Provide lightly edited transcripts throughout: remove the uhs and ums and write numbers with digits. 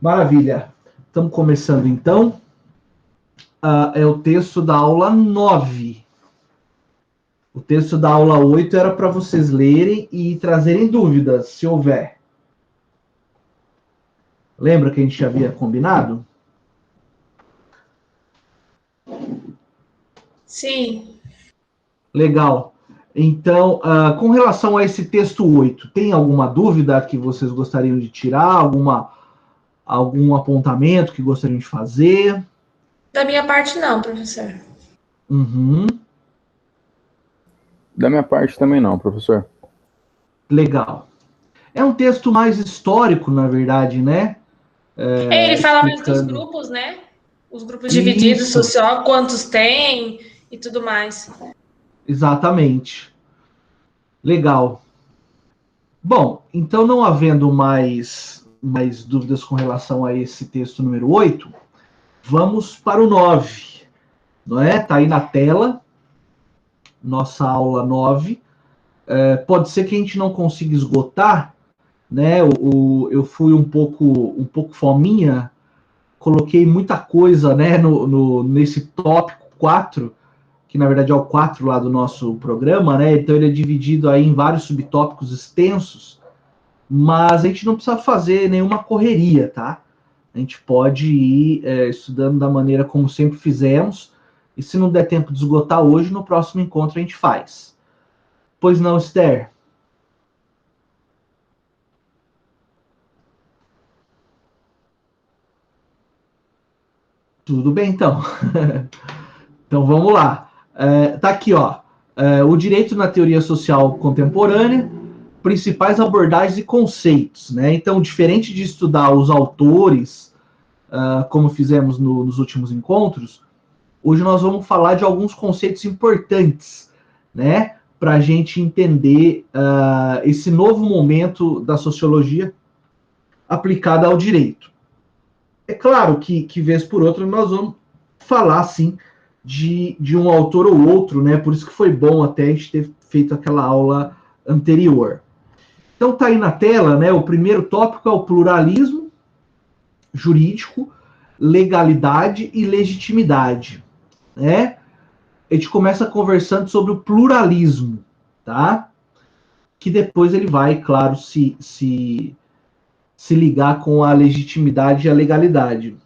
Maravilha. Estamos começando então. É o texto da aula 9. O texto da aula 8 era para vocês lerem e trazerem dúvidas, se houver. Lembra que a gente havia combinado? Sim. Legal. Então, com relação a esse texto 8, tem alguma dúvida que vocês gostariam de tirar? Algum apontamento que gostariam de fazer? Da minha parte, não, professor. Uhum. Da minha parte também não, professor. Legal. É um texto mais histórico, na verdade, né? Ele fala mais dos Explicando. grupos, né? Os grupos divididos, Isso, social, quantos tem e tudo mais. exatamente. Legal. Bom, então não havendo mais dúvidas com relação a esse texto número 8, vamos para o 9, não é? Está aí na tela, nossa aula 9. Pode ser que a gente não consiga esgotar, né? Eu fui um pouco fominha, coloquei muita coisa, né, nesse tópico 4, que na verdade é o 4 lá do nosso programa, né? Então ele é dividido aí em vários subtópicos extensos, mas a gente não precisa fazer nenhuma correria, tá? A gente pode ir estudando da maneira como sempre fizemos, e se não der tempo de esgotar hoje, no próximo encontro a gente faz. Pois não, Esther? Tudo bem, então. Então vamos lá. Tá aqui, ó. O direito na teoria social contemporânea, principais abordagens e conceitos, né? Então, diferente de estudar os autores, como fizemos nos últimos encontros, hoje nós vamos falar de alguns conceitos importantes, né? Para a gente entender esse novo momento da sociologia aplicada ao direito. É claro que vez por outra, nós vamos falar, sim, de um autor ou outro, né? Por isso que foi bom até a gente ter feito aquela aula anterior. Então tá aí na tela, né? O primeiro tópico é o pluralismo jurídico, legalidade e legitimidade, né? A gente começa conversando sobre o pluralismo, tá? Que depois ele vai, claro, se ligar com a legitimidade e a legalidade.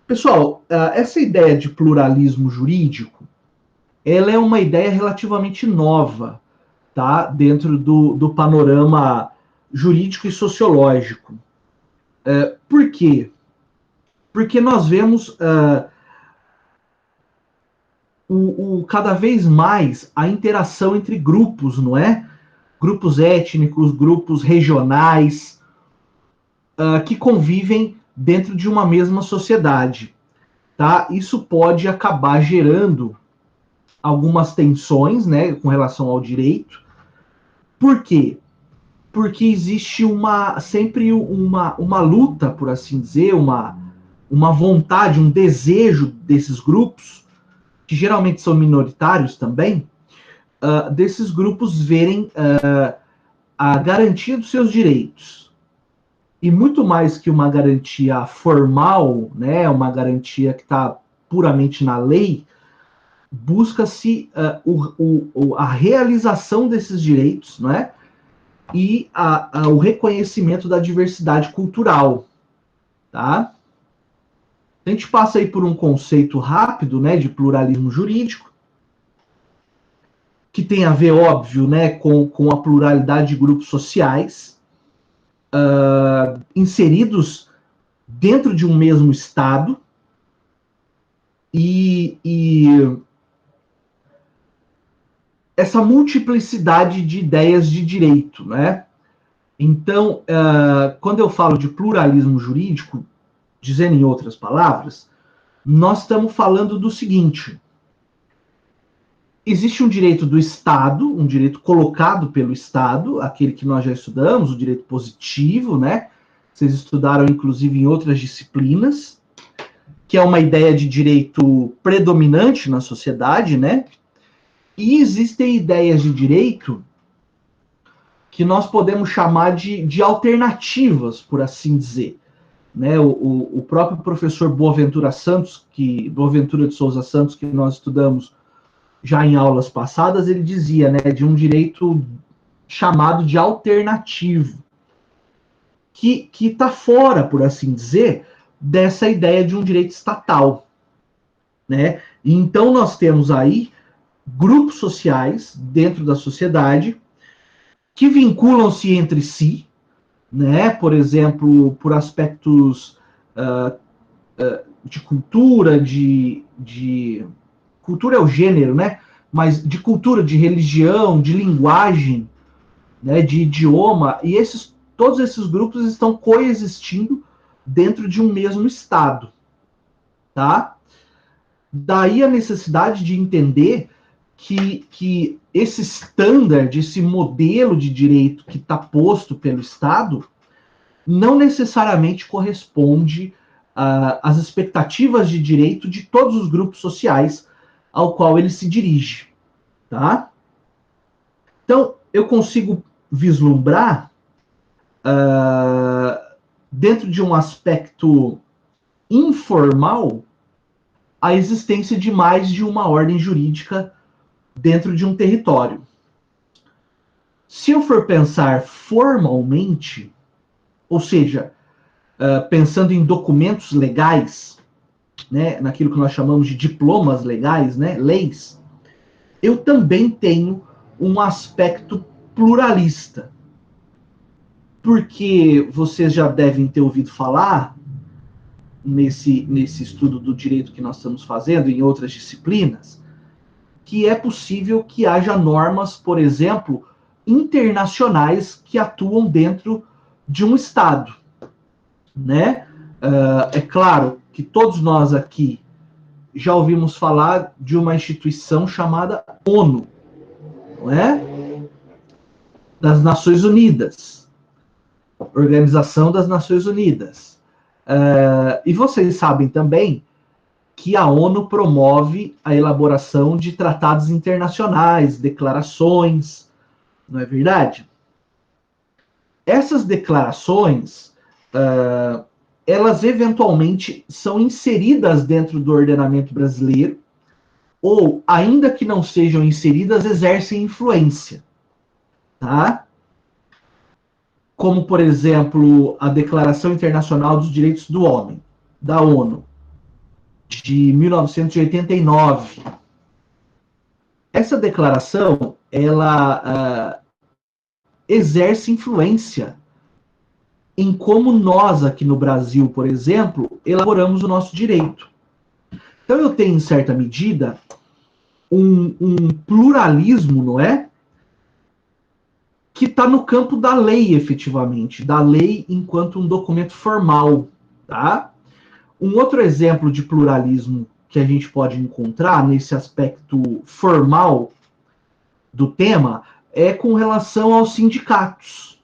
Pessoal, essa ideia de pluralismo jurídico, ela é uma ideia relativamente nova, tá? Dentro do panorama jurídico e sociológico. Por quê? Porque nós vemos cada vez mais a interação entre grupos, não é? Grupos étnicos, grupos regionais, que convivem dentro de uma mesma sociedade, tá? Isso pode acabar gerando algumas tensões, né, com relação ao direito. Por quê? Porque existe sempre uma luta, por assim dizer, uma vontade, um desejo desses grupos, que geralmente são minoritários também, desses grupos verem a garantia dos seus direitos. E muito mais que uma garantia formal, né, uma garantia que está puramente na lei, busca-se a realização desses direitos, né, e o reconhecimento da diversidade cultural, tá? A gente passa aí por um conceito rápido, né, de pluralismo jurídico, que tem a ver, óbvio, né, com a pluralidade de grupos sociais inseridos dentro de um mesmo Estado e essa multiplicidade de ideias de direito, né? Então, quando eu falo de pluralismo jurídico, dizendo em outras palavras, nós estamos falando do seguinte: existe um direito do Estado, um direito colocado pelo Estado, aquele que nós já estudamos, o direito positivo, né? Vocês estudaram, inclusive, em outras disciplinas, que é uma ideia de direito predominante na sociedade, né? E existem ideias de direito que nós podemos chamar de alternativas, por assim dizer. né? O próprio professor Boaventura de Souza Santos, que nós estudamos já em aulas passadas, ele dizia, né, de um direito chamado de alternativo, que está fora, por assim dizer, dessa ideia de um direito estatal, né? E então nós temos aí grupos sociais dentro da sociedade que vinculam-se entre si, né? Por exemplo, por aspectos de cultura, cultura é o gênero, né? Mas de cultura, de religião, de linguagem, né? De idioma, e todos esses grupos estão coexistindo dentro de um mesmo estado, tá? Daí a necessidade de entender que esse standard, esse modelo de direito que está posto pelo Estado, não necessariamente corresponde às expectativas de direito de todos os grupos sociais ao qual ele se dirige, tá? Então, eu consigo vislumbrar, dentro de um aspecto informal, a existência de mais de uma ordem jurídica dentro de um território. Se eu for pensar formalmente, ou seja, pensando em documentos legais, né, naquilo que nós chamamos de diplomas legais, né, leis, eu também tenho um aspecto pluralista. Porque vocês já devem ter ouvido falar, nesse estudo do direito que nós estamos fazendo, em outras disciplinas, que é possível que haja normas, por exemplo, internacionais que atuam dentro de um Estado, né? É claro que todos nós aqui já ouvimos falar de uma instituição chamada ONU, não é? Das Nações Unidas, Organização das Nações Unidas. E vocês sabem também que a ONU promove a elaboração de tratados internacionais, declarações, não é verdade? Essas declarações, elas eventualmente são inseridas dentro do ordenamento brasileiro, ou, ainda que não sejam inseridas, exercem influência, tá? Como, por exemplo, a Declaração Internacional dos Direitos do Homem, da ONU, de 1989. Essa declaração, ela exerce influência em como nós, aqui no Brasil, por exemplo, elaboramos o nosso direito. Então, eu tenho, em certa medida, um pluralismo, não é? Que está no campo da lei, efetivamente, da lei enquanto um documento formal, tá? Um outro exemplo de pluralismo que a gente pode encontrar nesse aspecto formal do tema é com relação aos sindicatos.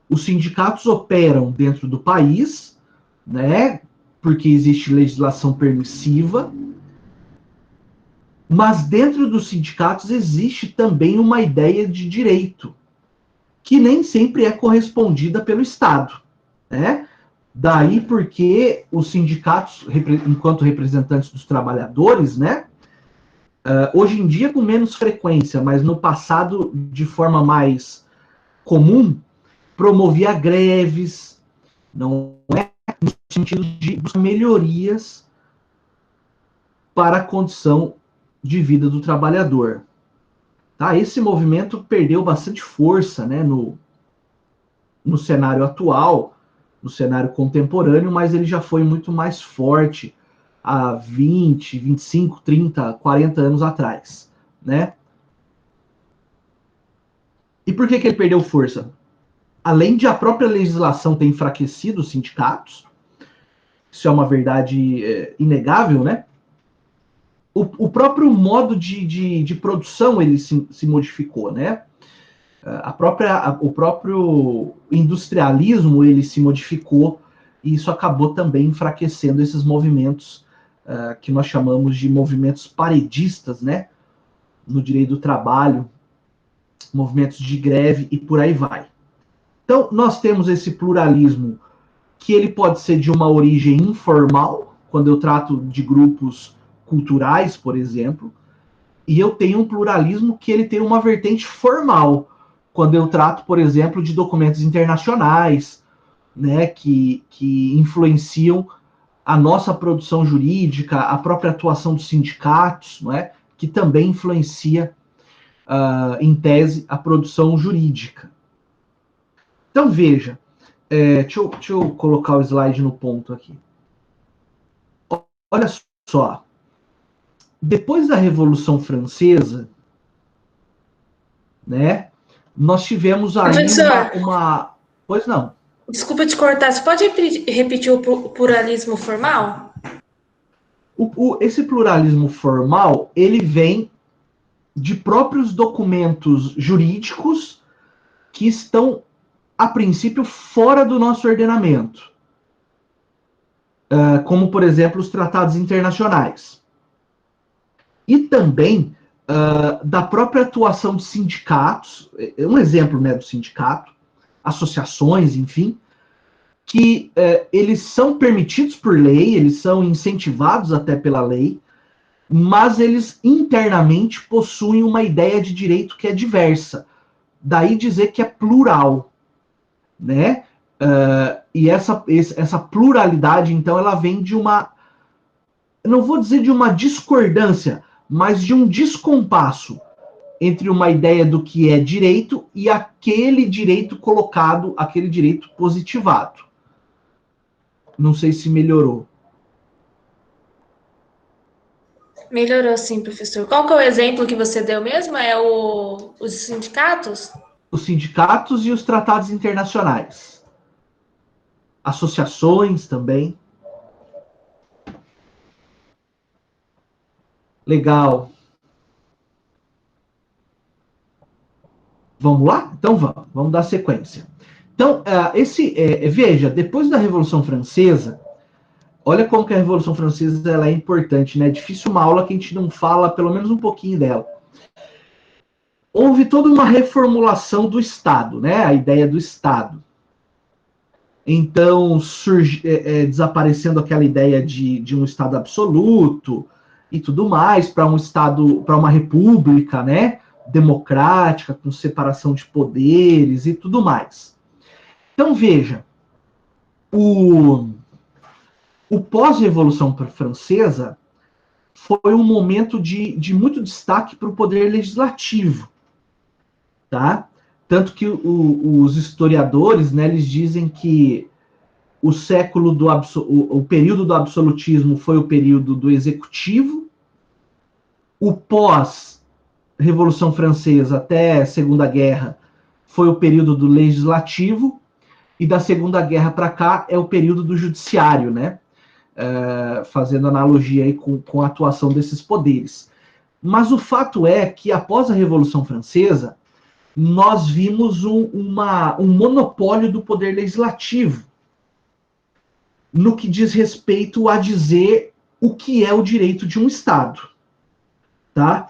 Os sindicatos operam dentro do país, né? Porque existe legislação permissiva, mas dentro dos sindicatos existe também uma ideia de direito, que nem sempre é correspondida pelo Estado, né? Daí porque os sindicatos, enquanto representantes dos trabalhadores, né? Hoje em dia com menos frequência, mas no passado de forma mais comum, promovia greves, não é? No sentido de buscar melhorias para a condição de vida do trabalhador. Tá? Esse movimento perdeu bastante força, né, no cenário atual, no cenário contemporâneo, mas ele já foi muito mais forte há 20, 25, 30, 40 anos atrás, né? E por que ele perdeu força? Além de a própria legislação ter enfraquecido os sindicatos, isso é uma verdade inegável, né? O próprio modo de produção ele se modificou, né? O próprio industrialismo ele se modificou e isso acabou também enfraquecendo esses movimentos que nós chamamos de movimentos paredistas, né? No direito do trabalho, movimentos de greve e por aí vai. Então, nós temos esse pluralismo que ele pode ser de uma origem informal, quando eu trato de grupos culturais, por exemplo, e eu tenho um pluralismo que ele tem uma vertente formal, quando eu trato, por exemplo, de documentos internacionais, né, que influenciam a nossa produção jurídica, a própria atuação dos sindicatos, não é, que também influencia, em tese, a produção jurídica. Então, veja, deixa eu colocar o slide no ponto aqui. Olha só, depois da Revolução Francesa, né, nós tivemos aí Professor, Pois não. desculpa te cortar, você pode repetir o pluralismo formal? Esse pluralismo formal, ele vem de próprios documentos jurídicos que estão, a princípio, fora do nosso ordenamento. Como, por exemplo, os tratados internacionais. E também da própria atuação de sindicatos, um exemplo, né, do sindicato, associações, enfim, que eles são permitidos por lei, eles são incentivados até pela lei, mas eles internamente possuem uma ideia de direito que é diversa. Daí dizer que é plural, né? E essa pluralidade, então, ela vem de uma, não vou dizer de uma discordância, mas de um descompasso entre uma ideia do que é direito e aquele direito colocado, aquele direito positivado. Não sei se melhorou. Melhorou sim, professor. Qual que é o exemplo que você deu mesmo? É os sindicatos? Os sindicatos e os tratados internacionais. Associações também. Legal. Vamos lá? Então vamos dar sequência. Então, veja, depois da Revolução Francesa, olha como que a Revolução Francesa ela é importante, né? É difícil uma aula que a gente não fala pelo menos um pouquinho dela. Houve toda uma reformulação do Estado, né? A ideia do Estado. Então, desaparecendo aquela ideia de um Estado absoluto e tudo mais, para um Estado, para uma república, né? Democrática, com separação de poderes e tudo mais. Então, veja, o pós-Revolução Francesa foi um momento de muito destaque para o poder legislativo, tá? Tanto que os historiadores, né, eles dizem que o período do absolutismo foi o período do executivo, o pós-Revolução Francesa até a Segunda Guerra foi o período do legislativo, e da Segunda Guerra para cá é o período do judiciário, né? Fazendo analogia aí com a atuação desses poderes. Mas o fato é que após a Revolução Francesa, nós vimos um monopólio do poder legislativo no que diz respeito a dizer o que é o direito de um Estado. Tá?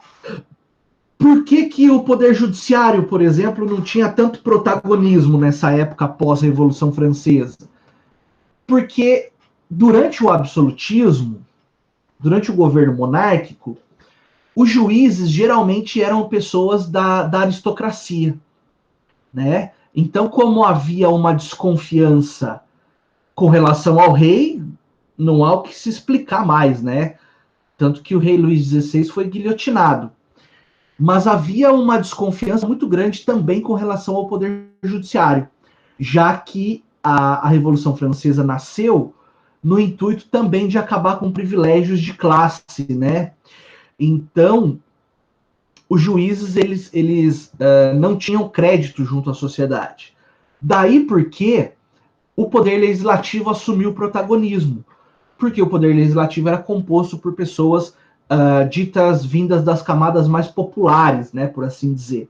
Por que o Poder Judiciário, por exemplo, não tinha tanto protagonismo nessa época pós-Revolução Francesa? Porque durante o absolutismo, durante o governo monárquico, os juízes geralmente eram pessoas da aristocracia, né? Então, como havia uma desconfiança com relação ao rei, não há o que se explicar mais, né? Tanto que o rei Luís XVI foi guilhotinado. Mas havia uma desconfiança muito grande também com relação ao poder judiciário, já que a Revolução Francesa nasceu no intuito também de acabar com privilégios de classe, né? Então, os juízes eles não tinham crédito junto à sociedade. Daí porque o poder legislativo assumiu o protagonismo, porque o poder legislativo era composto por pessoas ditas vindas das camadas mais populares, né, por assim dizer.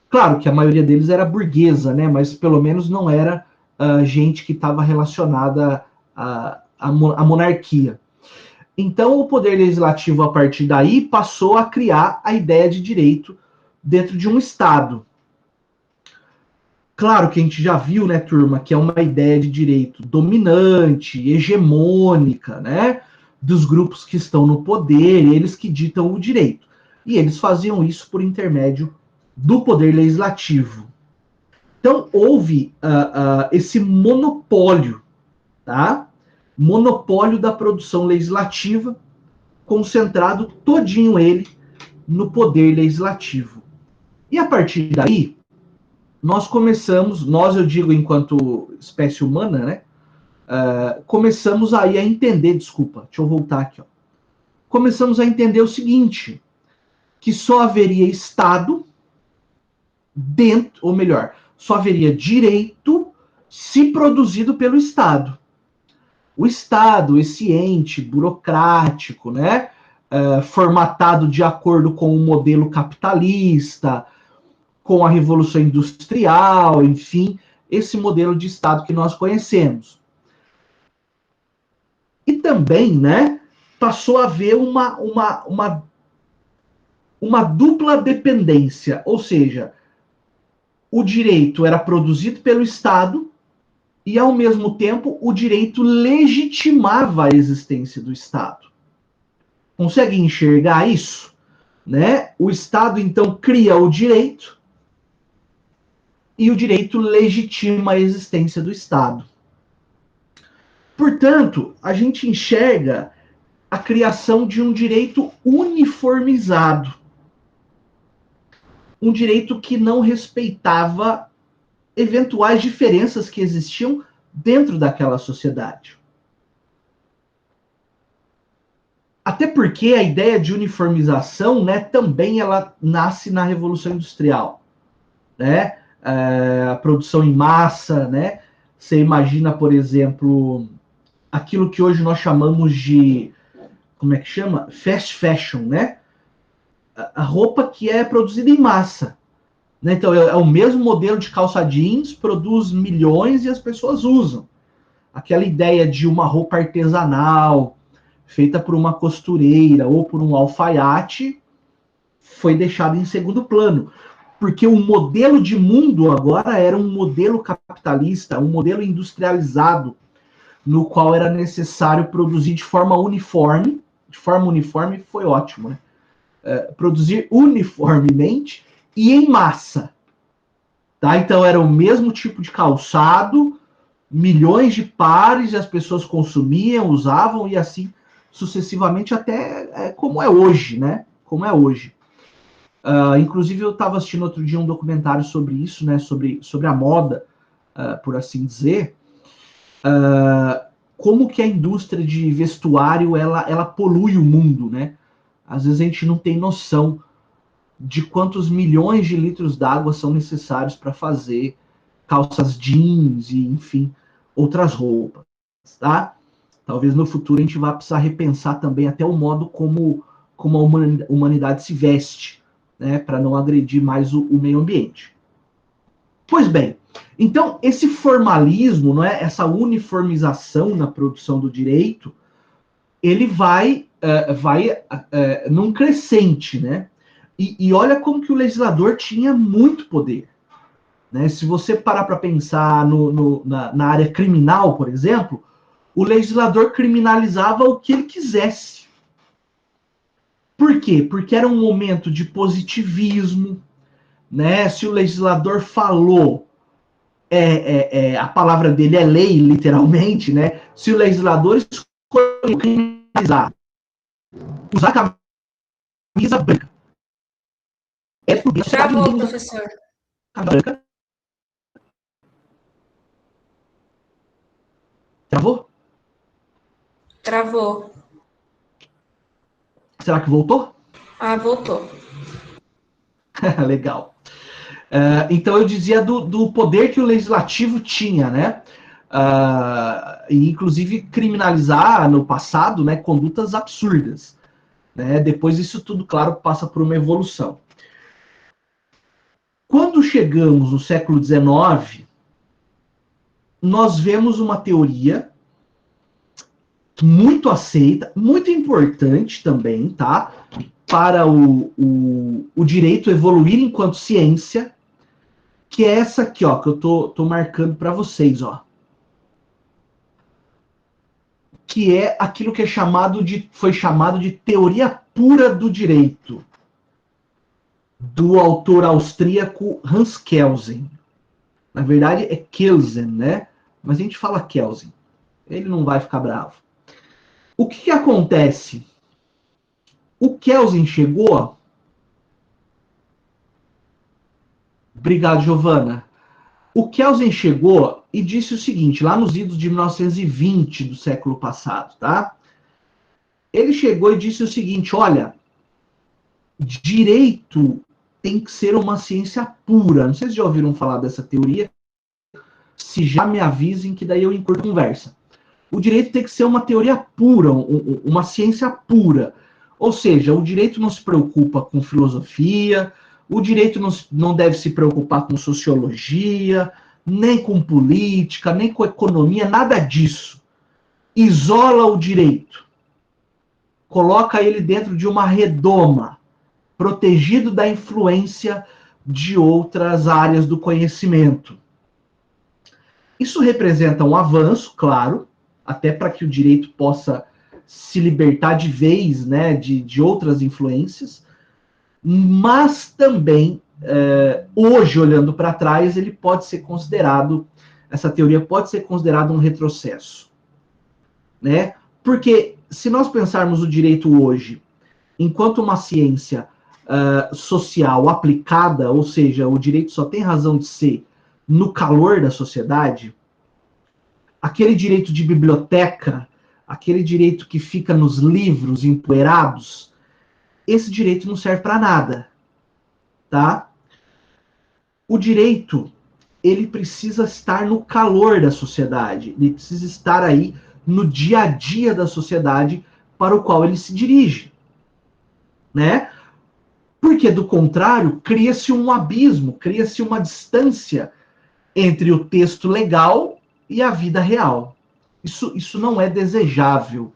Claro que a maioria deles era burguesa, né, mas pelo menos não era gente que estava relacionada à monarquia. Então, o poder legislativo, a partir daí, passou a criar a ideia de direito dentro de um Estado. Claro que a gente já viu, né, turma, que é uma ideia de direito dominante, hegemônica, né, dos grupos que estão no poder, eles que ditam o direito. E eles faziam isso por intermédio do poder legislativo. Então, houve esse monopólio, tá? Monopólio da produção legislativa, concentrado todinho ele no poder legislativo. E a partir daí, nós começamos, nós eu digo enquanto espécie humana, né? Começamos aí a entender, desculpa, deixa eu voltar aqui, ó. Começamos a entender o seguinte, que só haveria Estado dentro, ou melhor, só haveria direito se produzido pelo Estado. O Estado, esse ente burocrático, né? Formatado de acordo com o modelo capitalista, com a Revolução Industrial, enfim, esse modelo de Estado que nós conhecemos. E também, né, passou a haver uma dupla dependência, ou seja, o direito era produzido pelo Estado e, ao mesmo tempo, o direito legitimava a existência do Estado. Consegue enxergar isso? Né? O Estado, então, cria o direito e o direito legitima a existência do Estado. Portanto, a gente enxerga a criação de um direito uniformizado. Um direito que não respeitava eventuais diferenças que existiam dentro daquela sociedade. Até porque a ideia de uniformização, né, também ela nasce na Revolução Industrial, né? A produção em massa, né? Você imagina, por exemplo, aquilo que hoje nós chamamos de, como é que chama? Fast fashion, né? A roupa que é produzida em massa. Né? Então, é o mesmo modelo de calça jeans, produz milhões e as pessoas usam. Aquela ideia de uma roupa artesanal, feita por uma costureira ou por um alfaiate, foi deixada em segundo plano. Porque o modelo de mundo agora era um modelo capitalista, um modelo industrializado, no qual era necessário produzir de forma uniforme. De forma uniforme foi ótimo, né? Produzir uniformemente e em massa. Tá? Então era o mesmo tipo de calçado, milhões de pares, e as pessoas consumiam, usavam e assim sucessivamente até como é hoje, né? Como é hoje. Inclusive eu estava assistindo outro dia um documentário sobre isso, né? Sobre a moda, por assim dizer. Como que a indústria de vestuário ela polui o mundo, né? Às vezes a gente não tem noção de quantos milhões de litros d'água são necessários para fazer calças jeans e, enfim, outras roupas, tá? Talvez no futuro a gente vá precisar repensar também até o modo como a humanidade se veste, né, para não agredir mais o meio ambiente. Pois bem, então esse formalismo, não é, essa uniformização na produção do direito, ele vai num crescente, né? E olha como que o legislador tinha muito poder. Né? Se você parar para pensar na área criminal, por exemplo, o legislador criminalizava o que ele quisesse. Por quê? Porque era um momento de positivismo, né? Se o legislador falou, a palavra dele é lei, literalmente, né? Se o legislador escolheu criminalizar, usar camisa branca, Travou, professor. Branca. Travou? Travou. Será que voltou? Voltou. Legal. Então eu dizia do poder que o legislativo tinha, né? E inclusive criminalizar no passado, né, condutas absurdas. Né? Depois isso tudo, claro, passa por uma evolução. Quando chegamos no século XIX, nós vemos uma teoria muito aceita, muito importante também, tá? Para o direito evoluir enquanto ciência, que é essa aqui, ó, que eu tô marcando para vocês, ó. Que é aquilo que foi chamado de teoria pura do direito, do autor austríaco Hans Kelsen. Na verdade é Kelsen, né? Mas a gente fala Kelsen. Ele não vai ficar bravo. O que acontece? O Kelsen chegou... Obrigado, Giovana. O Kelsen chegou e disse o seguinte, lá nos idos de 1920 do século passado, tá? Ele chegou e disse o seguinte, olha, direito tem que ser uma ciência pura. Não sei se já ouviram falar dessa teoria. Se já me avisem que daí eu encurto a conversa. O direito tem que ser uma teoria pura, uma ciência pura. Ou seja, o direito não se preocupa com filosofia, o direito não deve se preocupar com sociologia, nem com política, nem com economia, nada disso. Isola o direito. Coloca ele dentro de uma redoma, protegido da influência de outras áreas do conhecimento. Isso representa um avanço, claro, até para que o direito possa se libertar de vez, né, de outras influências, mas também, hoje, olhando para trás, ele pode ser considerado, essa teoria pode ser considerada um retrocesso, né? Porque se nós pensarmos o direito hoje enquanto uma ciência social aplicada, ou seja, o direito só tem razão de ser no calor da sociedade, aquele direito de biblioteca, aquele direito que fica nos livros empoeirados, esse direito não serve para nada, tá? O direito, ele precisa estar no calor da sociedade, ele precisa estar aí no dia a dia da sociedade para o qual ele se dirige, né? Porque, do contrário, cria-se um abismo, cria-se uma distância entre o texto legal e a vida real. Isso não é desejável,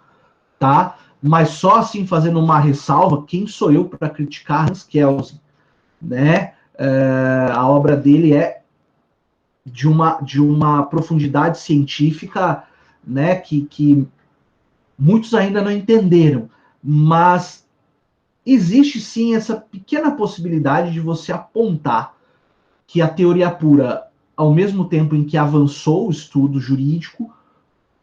tá? Mas só assim, fazendo uma ressalva, quem sou eu para criticar Hans Kelsen, né? A obra dele é de uma profundidade científica, né, que muitos ainda não entenderam, mas existe sim essa pequena possibilidade de você apontar que a teoria pura, ao mesmo tempo em que avançou o estudo jurídico,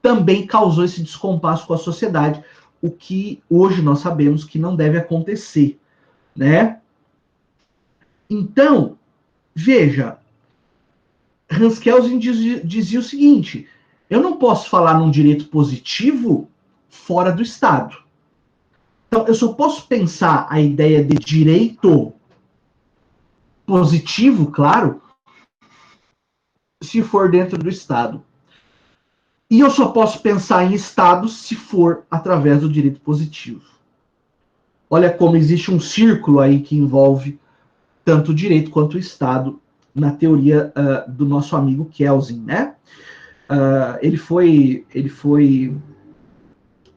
também causou esse descompasso com a sociedade, o que hoje nós sabemos que não deve acontecer, né? Então, veja, Hans Kelsen dizia o seguinte, eu não posso falar num direito positivo fora do Estado. Então, eu só posso pensar a ideia de direito positivo, claro, se for dentro do Estado. E eu só posso pensar em Estado se for através do direito positivo. Olha como existe um círculo aí que envolve tanto o direito quanto o Estado na teoria do nosso amigo Kelsen, né? Ele foi,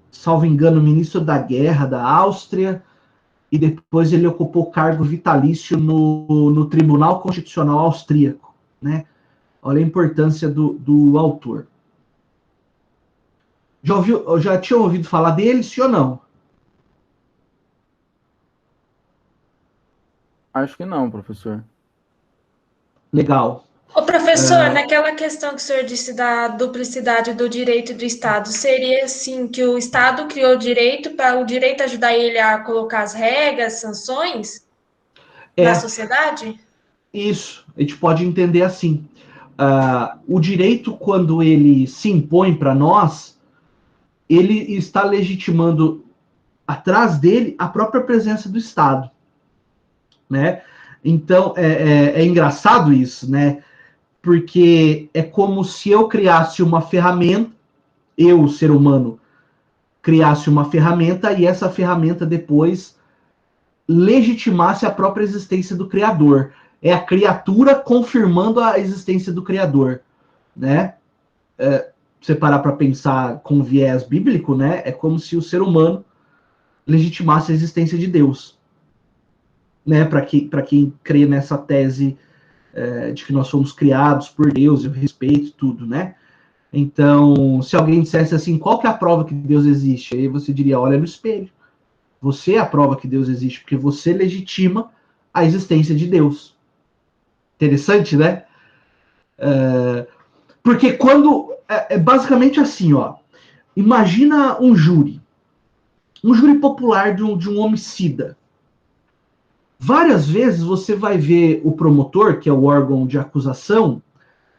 salvo engano, ministro da Guerra da Áustria, e depois ele ocupou cargo vitalício no Tribunal Constitucional Austríaco, né? Olha a importância do autor. Já tinha ouvido falar dele, sim ou não? Acho que não, professor. Legal. Ô, professor, naquela questão que o senhor disse da duplicidade do direito do Estado, seria assim que o Estado criou o direito para o direito ajudar ele a colocar as regras, sanções na sociedade? Isso, a gente pode entender assim. O direito, quando ele se impõe para nós, ele está legitimando atrás dele a própria presença do Estado, né? Então, é engraçado isso, né? Porque é como se eu criasse uma ferramenta, eu, ser humano, criasse uma ferramenta e essa ferramenta depois legitimasse a própria existência do Criador. É a criatura confirmando a existência do Criador, né? Você parar para pensar com viés bíblico, né? É como se o ser humano legitimasse a existência de Deus, né? Para quem crê nessa tese de que nós fomos criados por Deus, eu respeito tudo, né? Então, se alguém dissesse assim, qual que é a prova que Deus existe? Aí você diria, olha no espelho. Você é a prova que Deus existe, porque você legitima a existência de Deus. Interessante, né? Porque quando... É basicamente assim, ó. Imagina um júri popular de um homicida. Várias vezes você vai ver o promotor, que é o órgão de acusação,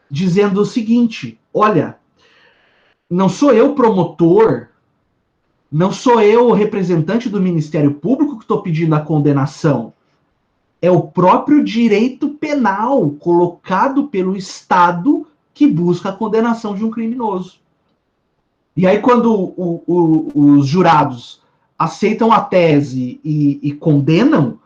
dizendo o seguinte, olha, não sou eu promotor, não sou eu o representante do Ministério Público que estou pedindo a condenação. É o próprio direito penal colocado pelo Estado que busca a condenação de um criminoso. E aí, quando os jurados aceitam a tese e condenam,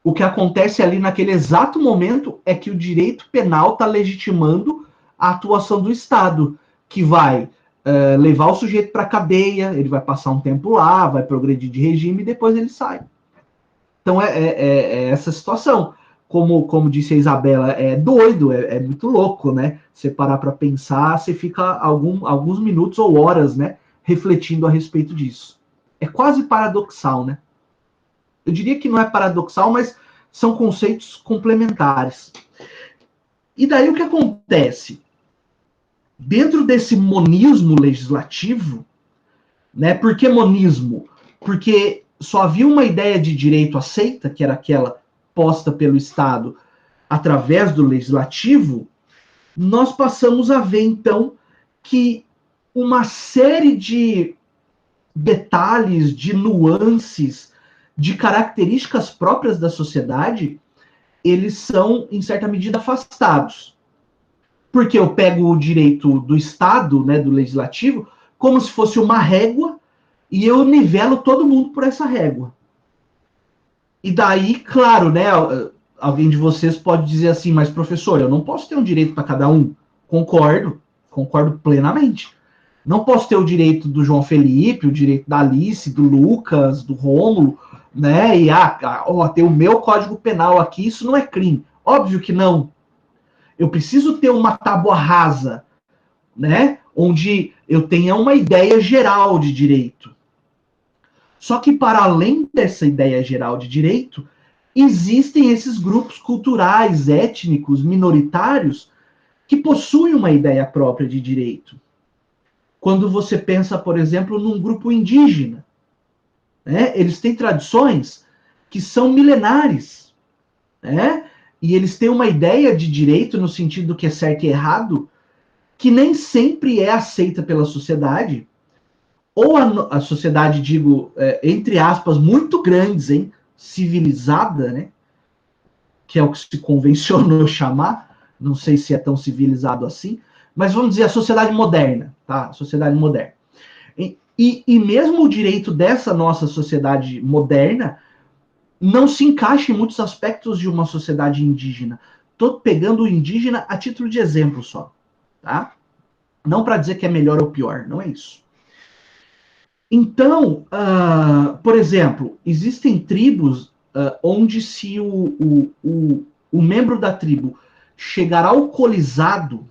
o que acontece ali naquele exato momento é que o direito penal está legitimando a atuação do Estado, que vai levar o sujeito para a cadeia, ele vai passar um tempo lá, vai progredir de regime e depois ele sai. Então é essa situação. Como disse a Isabela, é doido, é muito louco, né? Você parar para pensar, você fica alguns minutos ou horas, né, refletindo a respeito disso. É quase paradoxal, né? Eu diria que não é paradoxal, mas são conceitos complementares. E daí o que acontece? Dentro desse monismo legislativo, né? Por que monismo? Porque só havia uma ideia de direito aceita, que era aquela posta pelo Estado através do legislativo, nós passamos a ver, então, que uma série de detalhes, de nuances, de características próprias da sociedade, eles são, em certa medida, afastados. Porque eu pego o direito do Estado, né, do legislativo, como se fosse uma régua, e eu nivelo todo mundo por essa régua. E daí, claro, né, alguém de vocês pode dizer assim, mas professor, eu não posso ter um direito para cada um. Concordo plenamente. Não posso ter o direito do João Felipe, o direito da Alice, do Lucas, do Rômulo, né, e ter o meu código penal aqui, isso não é crime. Óbvio que não. Eu preciso ter uma tábua rasa, né, onde eu tenha uma ideia geral de direito. Só que, para além dessa ideia geral de direito, existem esses grupos culturais, étnicos, minoritários, que possuem uma ideia própria de direito. Quando você pensa, por exemplo, num grupo indígena, né, eles têm tradições que são milenares, né, e eles têm uma ideia de direito no sentido do que é certo e errado, que nem sempre é aceita pela sociedade, ou a sociedade, digo, entre aspas, muito grandes, hein, civilizada, né, que é o que se convencionou chamar, não sei se é tão civilizado assim, mas vamos dizer a sociedade moderna, tá? A sociedade moderna. E mesmo o direito dessa nossa sociedade moderna não se encaixa em muitos aspectos de uma sociedade indígena. Estou pegando o indígena a título de exemplo só, tá? Não para dizer que é melhor ou pior, não é isso. Então, por exemplo, existem tribos onde se o membro da tribo chegar alcoolizado,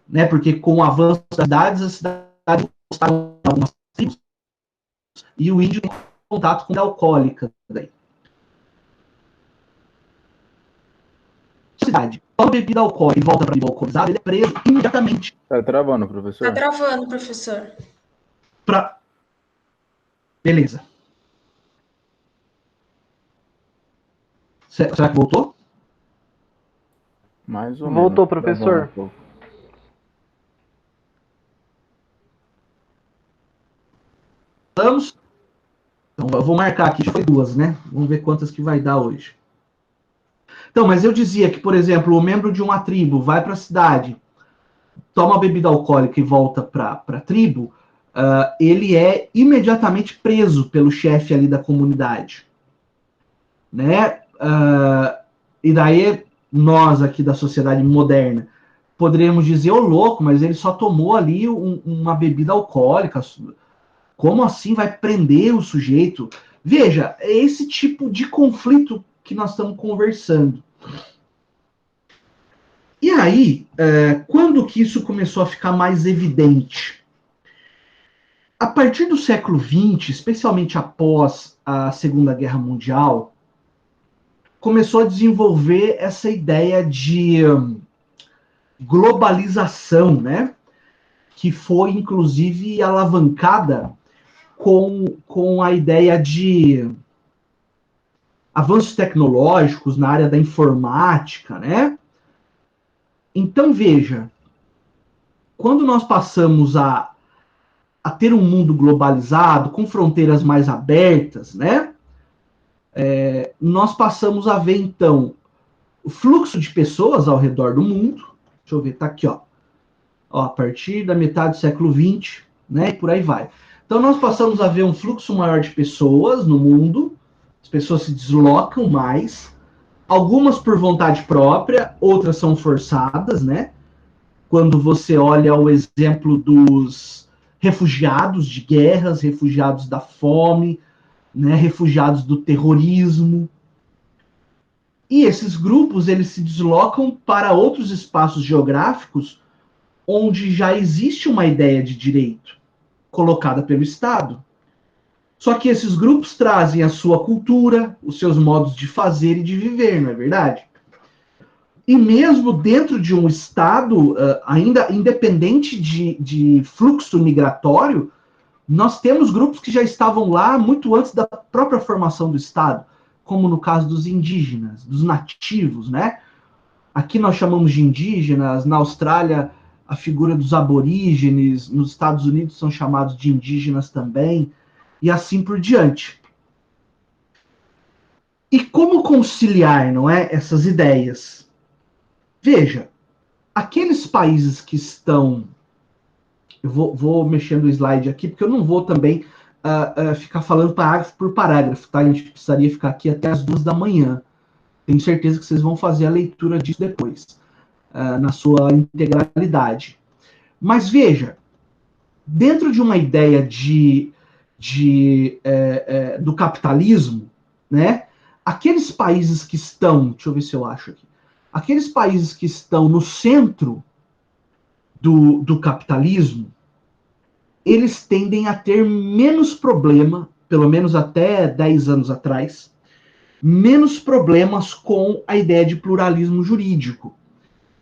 né, porque com o avanço das cidades, as cidades gostaram de algumas tribos, e o índio tem contato com a alcoólica. Daí. Cidade, toma bebida alcoólica e volta para a tribo alcoolizada, ele é preso imediatamente. Tá travando, professor? Tá travando, professor. Beleza. Será que voltou? Mais ou Voltou, menos. professor. Vamos. Então, eu vou marcar aqui, já foi 2, né? Vamos ver quantas que vai dar hoje. Então, mas eu dizia que, por exemplo, o membro de uma tribo vai para a cidade, toma bebida alcoólica e volta para a tribo, ele é imediatamente preso pelo chefe ali da comunidade. Né? E daí, nós aqui da sociedade moderna, poderíamos dizer, ô louco, mas ele só tomou ali uma bebida alcoólica. Como assim vai prender o sujeito? Veja, é esse tipo de conflito que nós estamos conversando. E aí, quando que isso começou a ficar mais evidente? A partir do século XX, especialmente após a Segunda Guerra Mundial, começou a desenvolver essa ideia de globalização, né? Que foi, inclusive, alavancada com a ideia de avanços tecnológicos na área da informática, né? Então, veja, quando nós passamos a ter um mundo globalizado, com fronteiras mais abertas, né? Nós passamos a ver, então, o fluxo de pessoas ao redor do mundo. Deixa eu ver, tá aqui, ó. A partir da metade do século XX, né? E por aí vai. Então, nós passamos a ver um fluxo maior de pessoas no mundo, as pessoas se deslocam mais, algumas por vontade própria, outras são forçadas, né? Quando você olha o exemplo dos refugiados de guerras, refugiados da fome, né, refugiados do terrorismo. E esses grupos, eles se deslocam para outros espaços geográficos onde já existe uma ideia de direito colocada pelo Estado. Só que esses grupos trazem a sua cultura, os seus modos de fazer e de viver, não é verdade? E mesmo dentro de um Estado, ainda independente de fluxo migratório, nós temos grupos que já estavam lá muito antes da própria formação do Estado, como no caso dos indígenas, dos nativos, né? Aqui nós chamamos de indígenas, na Austrália a figura dos aborígenes, nos Estados Unidos são chamados de indígenas também, e assim por diante. E como conciliar, não é, essas ideias? Veja, aqueles países que estão... Eu vou mexendo o slide aqui, porque eu não vou também ficar falando parágrafo por parágrafo, tá? A gente precisaria ficar aqui até as 2 da manhã. Tenho certeza que vocês vão fazer a leitura disso depois, na sua integralidade. Mas veja, dentro de uma ideia do capitalismo, né? Aqueles países que estão... Deixa eu ver se eu acho aqui. Aqueles países que estão no centro do capitalismo, eles tendem a ter menos problema, pelo menos até 10 anos atrás, menos problemas com a ideia de pluralismo jurídico.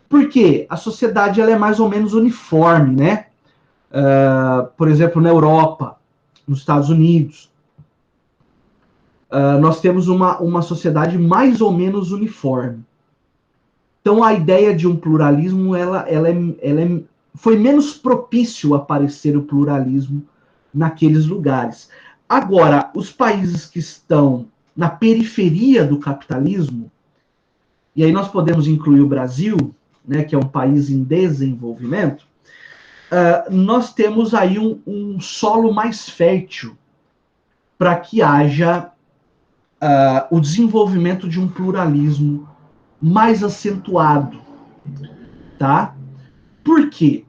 Por quê? A sociedade ela é mais ou menos uniforme, né? Por exemplo, na Europa, nos Estados Unidos, nós temos uma sociedade mais ou menos uniforme. Então, a ideia de um pluralismo, foi menos propício a aparecer o pluralismo naqueles lugares. Agora, os países que estão na periferia do capitalismo, e aí nós podemos incluir o Brasil, né, que é um país em desenvolvimento, nós temos aí um solo mais fértil para que haja o desenvolvimento de um pluralismo mais acentuado, tá? Por quê?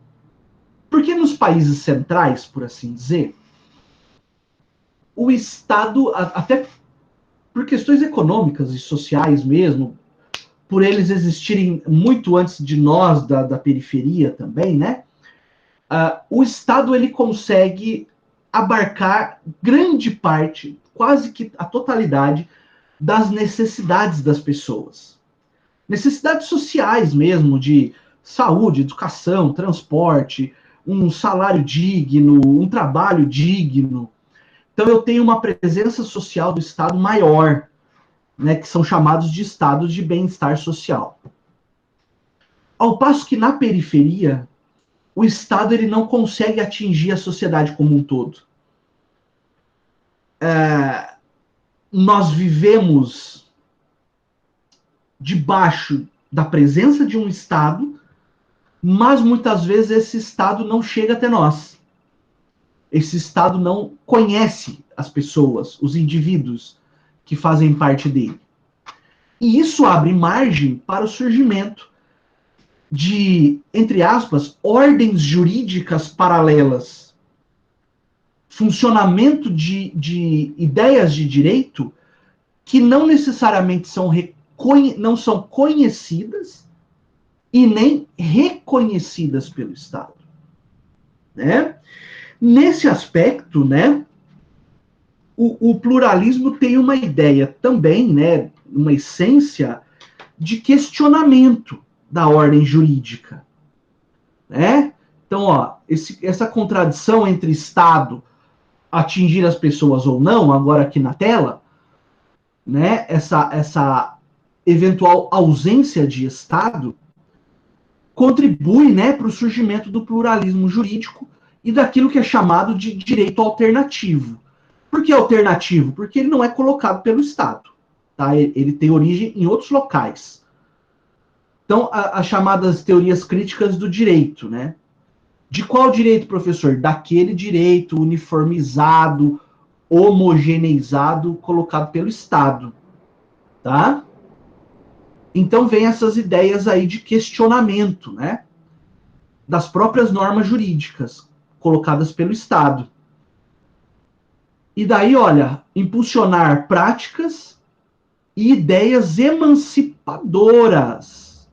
Porque nos países centrais, por assim dizer, o Estado, até por questões econômicas e sociais mesmo, por eles existirem muito antes de nós, da periferia também, né? O Estado, ele consegue abarcar grande parte, quase que a totalidade, das necessidades das pessoas. Necessidades sociais mesmo, de saúde, educação, transporte, um salário digno, um trabalho digno. Então eu tenho uma presença social do Estado maior, né, que são chamados de estados de bem-estar social. Ao passo que na periferia, o Estado ele não consegue atingir a sociedade como um todo. Nós vivemos debaixo da presença de um Estado, mas muitas vezes esse Estado não chega até nós. Esse Estado não conhece as pessoas, os indivíduos que fazem parte dele. E isso abre margem para o surgimento de, entre aspas, ordens jurídicas paralelas, funcionamento de ideias de direito que não necessariamente não são conhecidas, e nem reconhecidas pelo Estado, né? Nesse aspecto, né, o pluralismo tem uma ideia também, né, uma essência de questionamento da ordem jurídica, né? Então, ó, essa contradição entre Estado atingir as pessoas ou não, agora aqui na tela, né, essa eventual ausência de Estado contribui, né, para o surgimento do pluralismo jurídico e daquilo que é chamado de direito alternativo. Por que alternativo? Porque ele não é colocado pelo Estado, tá? Ele tem origem em outros locais. Então, as chamadas teorias críticas do direito, né? De qual direito, professor? Daquele direito uniformizado, homogeneizado, colocado pelo Estado, tá? Então, vem essas ideias aí de questionamento, né? Das próprias normas jurídicas colocadas pelo Estado. E daí, olha, impulsionar práticas e ideias emancipadoras.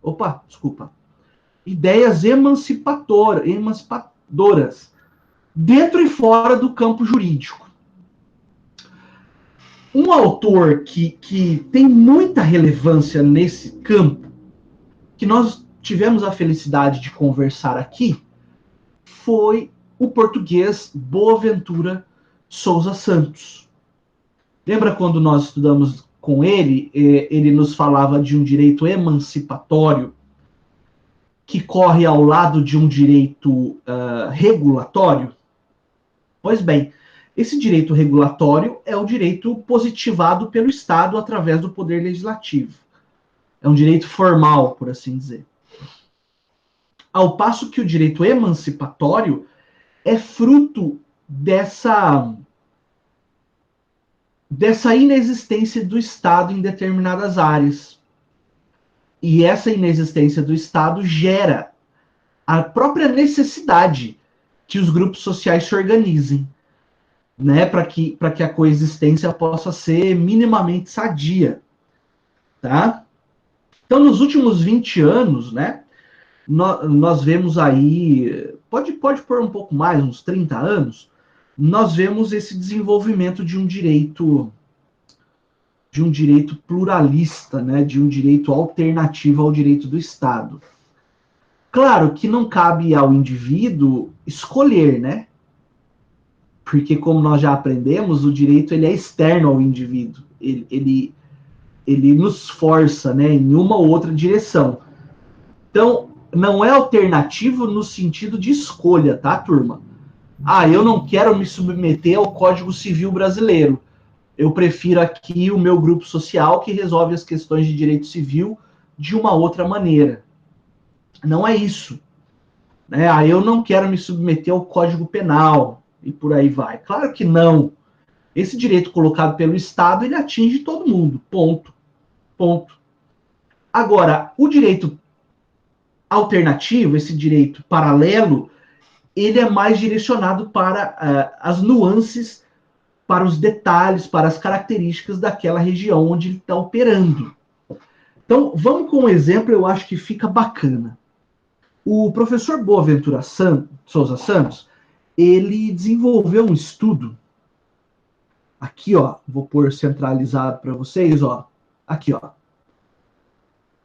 Opa, desculpa. Ideias emancipadoras dentro e fora do campo jurídico. Um autor que tem muita relevância nesse campo, que nós tivemos a felicidade de conversar aqui, foi o português Boaventura Souza Santos. Lembra quando nós estudamos com ele, ele nos falava de um direito emancipatório que corre ao lado de um direito regulatório? Pois bem, esse direito regulatório é o direito positivado pelo Estado através do poder legislativo. É um direito formal, por assim dizer. Ao passo que o direito emancipatório é fruto dessa inexistência do Estado em determinadas áreas. E essa inexistência do Estado gera a própria necessidade que os grupos sociais se organizem, né, para que a coexistência possa ser minimamente sadia, tá? Então, nos últimos 20 anos, né, nós vemos aí, pode pôr um pouco mais, uns 30 anos, nós vemos esse desenvolvimento de um direito pluralista, né, de um direito alternativo ao direito do Estado. Claro que não cabe ao indivíduo escolher, né? Porque, como nós já aprendemos, o direito ele é externo ao indivíduo. Ele nos força, né, em uma ou outra direção. Então, não é alternativo no sentido de escolha, tá, turma? Ah, eu não quero me submeter ao Código Civil brasileiro. Eu prefiro aqui o meu grupo social que resolve as questões de direito civil de uma outra maneira. Não é isso, né? Ah, eu não quero me submeter ao Código Penal e por aí vai. Claro que não. Esse direito colocado pelo Estado, ele atinge todo mundo. Ponto. Ponto. Agora, o direito alternativo, esse direito paralelo, ele é mais direcionado para as nuances, para os detalhes, para as características daquela região onde ele está operando. Então, vamos com um exemplo, eu acho que fica bacana. O professor Boaventura Souza Santos, ele desenvolveu um estudo, aqui, ó, vou pôr centralizado para vocês, ó, aqui, ó.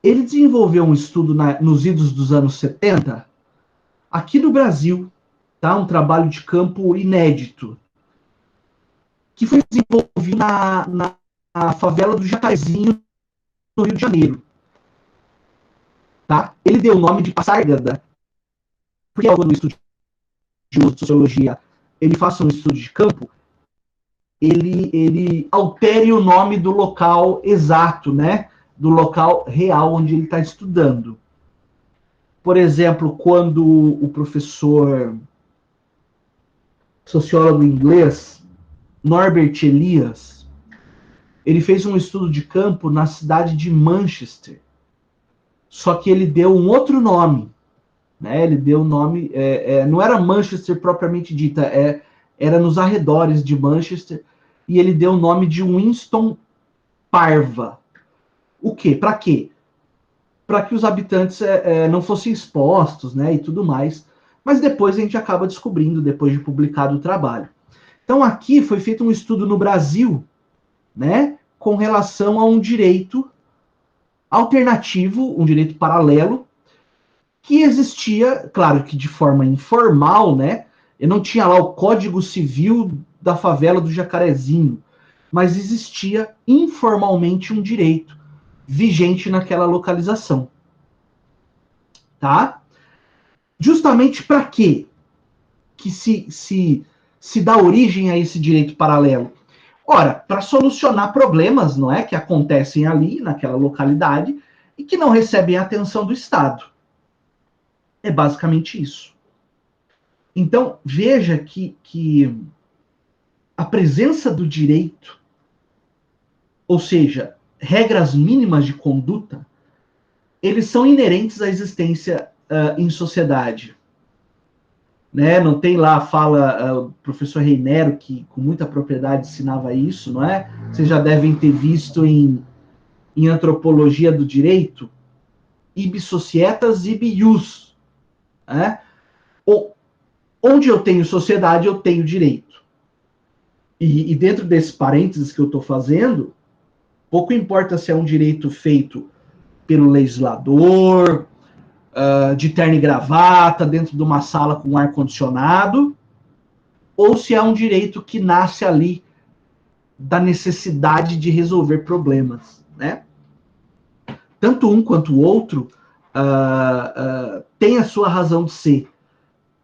Ele desenvolveu um estudo nos idos dos anos 70, aqui no Brasil, tá? Um trabalho de campo inédito, que foi desenvolvido na favela do Jacarezinho, no Rio de Janeiro. Tá? Ele deu o nome de Passargada, porque quando o estudioso de sociologia ele faça um estudo de campo, ele altere o nome do local exato, né? Do local real onde ele está estudando. Por exemplo, quando o professor sociólogo inglês Norbert Elias, ele fez um estudo de campo na cidade de Manchester, só que ele deu um outro nome, né? Ele deu o nome, não era Manchester propriamente dita, era nos arredores de Manchester, e ele deu o nome de Winston Parva. O quê? Para quê? para que os habitantes não fossem expostos, né, e tudo mais. Mas depois a gente acaba descobrindo, depois de publicado o trabalho. Então aqui foi feito um estudo no Brasil, né, com relação a um direito alternativo, um direito paralelo, que existia, claro que de forma informal, né, eu não tinha lá o Código Civil da favela do Jacarezinho, mas existia informalmente um direito vigente naquela localização. Tá? Justamente para quê que se dá origem a esse direito paralelo? Ora, para solucionar problemas, não é, que acontecem ali naquela localidade e que não recebem a atenção do Estado. É basicamente isso. Então, veja que a presença do direito, ou seja, regras mínimas de conduta, eles são inerentes à existência em sociedade. Né? Não tem lá, fala o professor Reinero, que com muita propriedade ensinava isso, não é? Vocês já devem ter visto em Antropologia do Direito, ibi societas, ibi ius. Né? Onde eu tenho sociedade, eu tenho direito. E dentro desse parênteses que eu estou fazendo, pouco importa se é um direito feito pelo legislador, de terno e gravata, dentro de uma sala com ar-condicionado, ou se é um direito que nasce ali da necessidade de resolver problemas, né? Tanto um quanto o outro tem a sua razão de ser,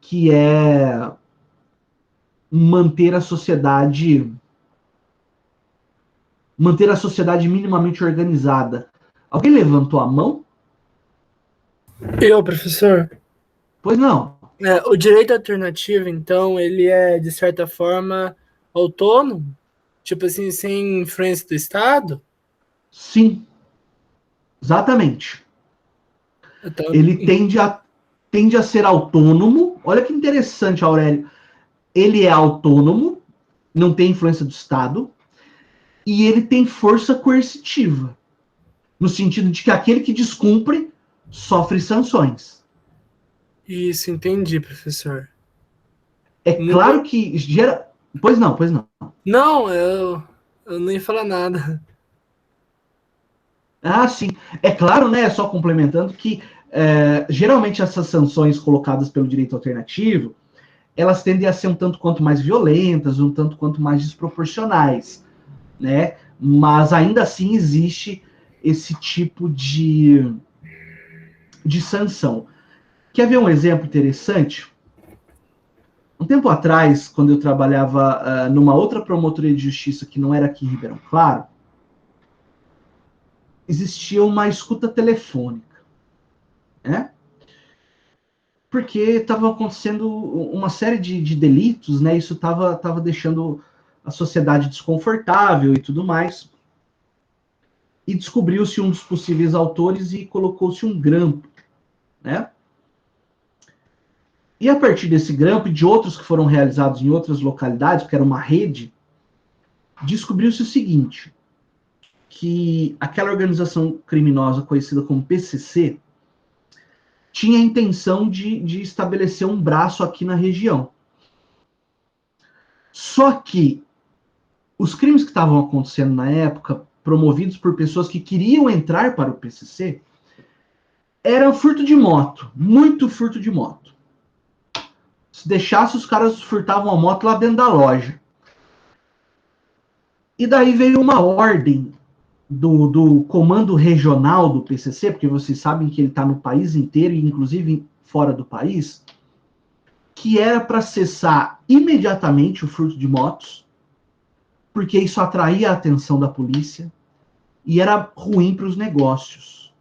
que é manter a sociedade minimamente organizada. Alguém levantou a mão? Eu, professor. Pois não. O direito alternativo, então, ele é, de certa forma, autônomo? Tipo assim, sem influência do Estado? Sim. Exatamente. Então, Ele tende a ser autônomo. Olha que interessante, Aurélio. Ele é autônomo, não tem influência do Estado, e ele tem força coercitiva, no sentido de que aquele que descumpre sofre sanções. isso, entendi, professor. É claro que gera... Pois não. Não, eu não ia falar nada. Ah, sim. É claro, né, só complementando, que geralmente essas sanções colocadas pelo direito alternativo, elas tendem a ser um tanto quanto mais violentas, um tanto quanto mais desproporcionais, né? Mas ainda assim existe esse tipo de sanção. Quer ver um exemplo interessante? Um tempo atrás, quando eu trabalhava numa outra promotoria de justiça que não era aqui em Ribeirão Claro, existia uma escuta telefônica, né? Porque estava acontecendo uma série de delitos, né? Isso estava deixando a sociedade desconfortável e tudo mais. E descobriu-se um dos possíveis autores e colocou-se um grampo, né? E a partir desse grampo e de outros que foram realizados em outras localidades, porque era uma rede, descobriu-se o seguinte, que aquela organização criminosa conhecida como PCC tinha a intenção de estabelecer um braço aqui na região. Só que os crimes que estavam acontecendo na época, promovidos por pessoas que queriam entrar para o PCC, eram furto de moto, muito furto de moto. Se deixasse, os caras furtavam a moto lá dentro da loja. E daí veio uma ordem do comando regional do PCC, porque vocês sabem que ele está no país inteiro, e inclusive fora do país, que era para cessar imediatamente o furto de motos, porque isso atraía a atenção da polícia e era ruim para os negócios.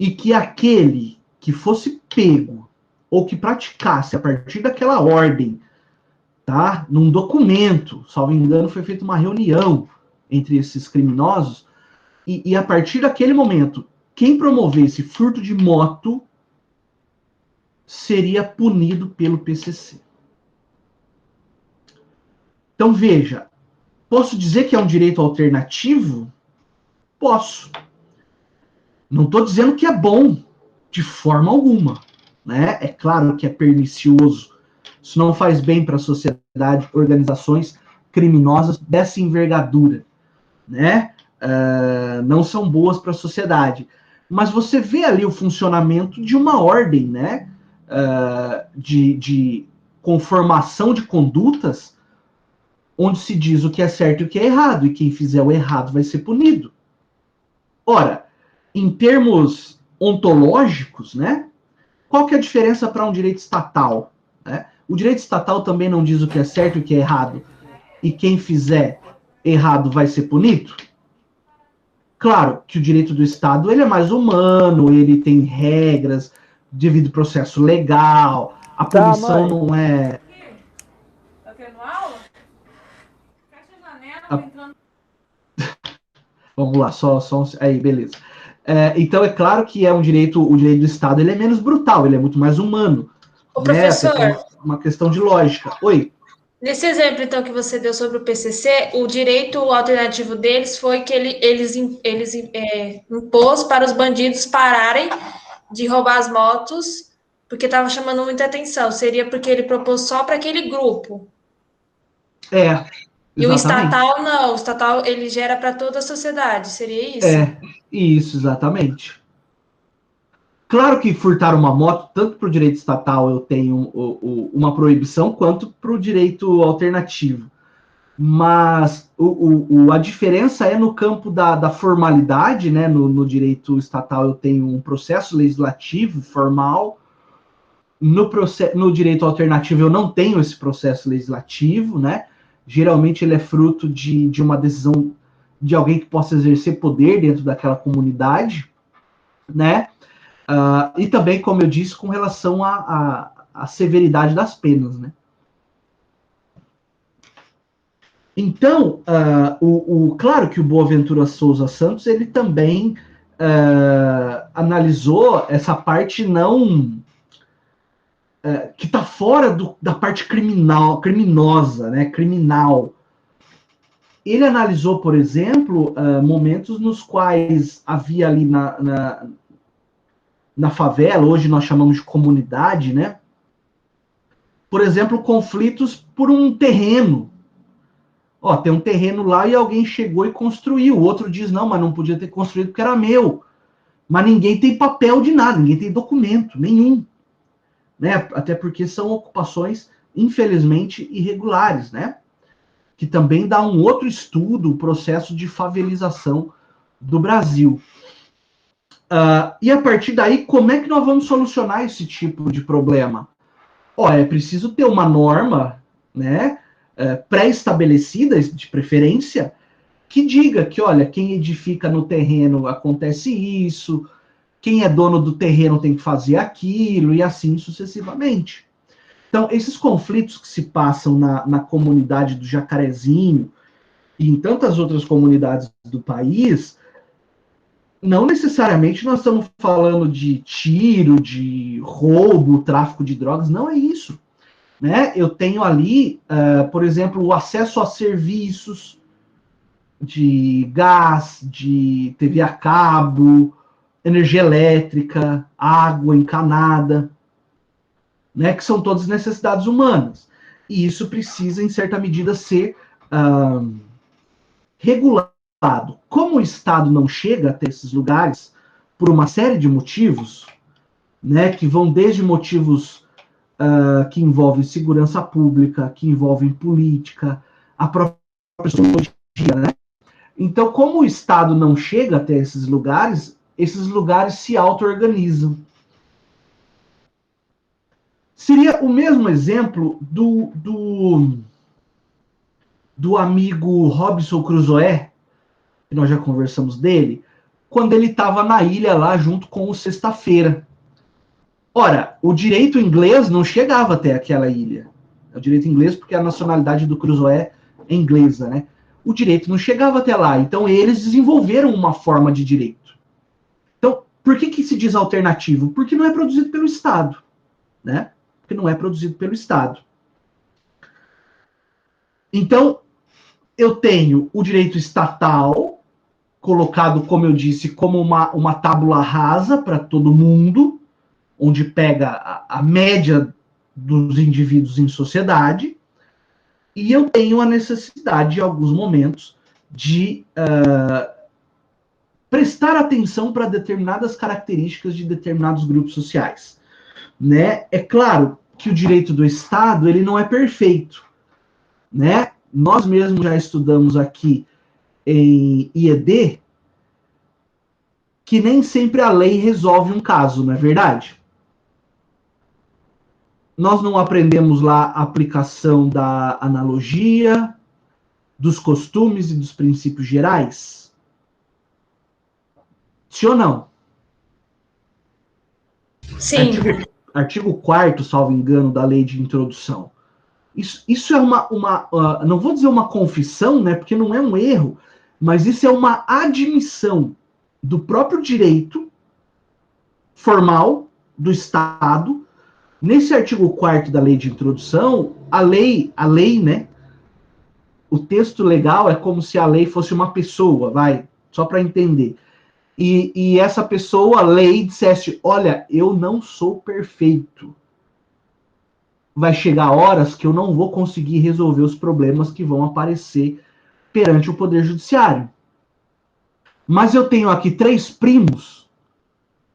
E que aquele que fosse pego ou que praticasse a partir daquela ordem, tá? Num documento, salvo engano, foi feita uma reunião entre esses criminosos, e a partir daquele momento, quem promovesse furto de moto seria punido pelo PCC. Então veja, posso dizer que é um direito alternativo? Posso. Não estou dizendo que é bom, de forma alguma, né? É claro que é pernicioso. Isso não faz bem para a sociedade, organizações criminosas dessa envergadura, né? Não são boas para a sociedade. Mas você vê ali o funcionamento de uma ordem, né? De conformação de condutas, onde se diz o que é certo e o que é errado, e quem fizer o errado vai ser punido. Ora, em termos ontológicos, né? Qual que é a diferença para um direito estatal? Né? O direito estatal também não diz o que é certo e o que é errado, e quem fizer errado vai ser punido? Claro que o direito do Estado ele é mais humano, ele tem regras, devido processo legal, a punição não é... Tá tendo aula? Fecha a janela, entrando... Vamos lá, aí, beleza. Então é claro que o direito do Estado ele é menos brutal, ele é muito mais humano. Ô, né? professor, Uma questão de lógica. Oi. Nesse exemplo, então, que você deu sobre o PCC, o direito alternativo deles foi que eles impôs para os bandidos pararem de roubar as motos, porque estava chamando muita atenção. Seria porque ele propôs só para aquele grupo. E o Exatamente. estatal, não. O estatal, ele gera para toda a sociedade. Seria isso? Isso, exatamente. Claro que furtar uma moto, tanto para o direito estatal eu tenho uma proibição, quanto para o direito alternativo. Mas a diferença é no campo da formalidade, né? No direito estatal eu tenho um processo legislativo formal, no direito alternativo eu não tenho esse processo legislativo, né? Geralmente ele é fruto de uma decisão de alguém que possa exercer poder dentro daquela comunidade, né? E também, como eu disse, com relação à severidade das penas, né? Então, claro que o Boaventura Souza Santos, ele também analisou essa parte não... que está fora da parte criminosa, né? Criminal. Ele analisou, por exemplo, momentos nos quais havia ali na favela, hoje nós chamamos de comunidade, né? Por exemplo, conflitos por um terreno. Tem um terreno lá e alguém chegou e construiu. O outro diz, não, mas não podia ter construído porque era meu. Mas ninguém tem papel de nada, ninguém tem documento nenhum. Né? Até porque são ocupações, infelizmente, irregulares, né? Que também dá um outro estudo, o processo de favelização do Brasil. E a partir daí, como é que nós vamos solucionar esse tipo de problema? É preciso ter uma norma, né, pré-estabelecida, de preferência, que diga que, olha, quem edifica no terreno acontece isso, quem é dono do terreno tem que fazer aquilo, e assim sucessivamente. Então, esses conflitos que se passam na comunidade do Jacarezinho e em tantas outras comunidades do país, não necessariamente nós estamos falando de tiro, de roubo, tráfico de drogas, não é isso. Né? Eu tenho ali, por exemplo, o acesso a serviços de gás, de TV a cabo, energia elétrica, água encanada, né? Que são todas necessidades humanas. E isso precisa, em certa medida, ser regulado. Como o Estado não chega até esses lugares, por uma série de motivos, né, que vão desde motivos que envolvem segurança pública, que envolvem política, a própria sociologia, né? Então, como o Estado não chega até esses lugares se auto-organizam. Seria o mesmo exemplo do amigo Robinson Crusoe, que nós já conversamos dele, quando ele estava na ilha lá junto com o Sexta-feira. Ora, o direito inglês não chegava até aquela ilha. O direito inglês, porque a nacionalidade do Crusoe é inglesa, né? O direito não chegava até lá. Então, eles desenvolveram uma forma de direito. Então, por que se diz alternativo? Porque não é produzido pelo Estado, né? Porque não é produzido pelo Estado. Então, eu tenho o direito estatal, colocado, como eu disse, como uma tábula rasa para todo mundo, onde pega a média dos indivíduos em sociedade, e eu tenho a necessidade, em alguns momentos, de prestar atenção para determinadas características de determinados grupos sociais. Né? É claro que o direito do Estado ele não é perfeito. Né? Nós mesmos já estudamos aqui em IED que nem sempre a lei resolve um caso, não é verdade? Nós não aprendemos lá a aplicação da analogia, dos costumes e dos princípios gerais? Sim ou não? Sim. Artigo 4º, salvo engano, da lei de introdução. Isso é não vou dizer uma confissão, né, porque não é um erro, mas isso é uma admissão do próprio direito formal do Estado. Nesse artigo 4º da lei de introdução, a lei, né, o texto legal é como se a lei fosse uma pessoa, só para entender. E essa pessoa, a lei, dissesse, olha, eu não sou perfeito. Vai chegar horas que eu não vou conseguir resolver os problemas que vão aparecer perante o Poder Judiciário. Mas eu tenho aqui 3 primos,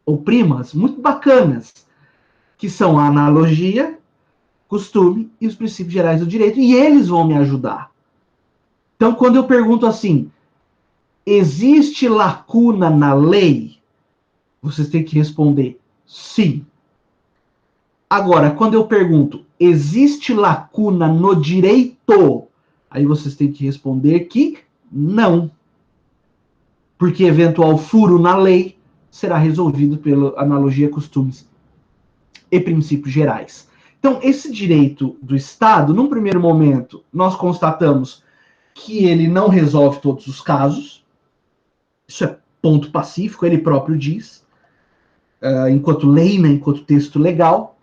ou primas, muito bacanas, que são a analogia, costume e os princípios gerais do direito, e eles vão me ajudar. Então, quando eu pergunto assim, existe lacuna na lei? Vocês têm que responder sim. Agora, quando eu pergunto, existe lacuna no direito? Aí vocês têm que responder que não. Porque eventual furo na lei será resolvido pela analogia, costumes e princípios gerais. Então, esse direito do Estado, num primeiro momento, nós constatamos que ele não resolve todos os casos. Isso é ponto pacífico, ele próprio diz, enquanto lei, né, enquanto texto legal.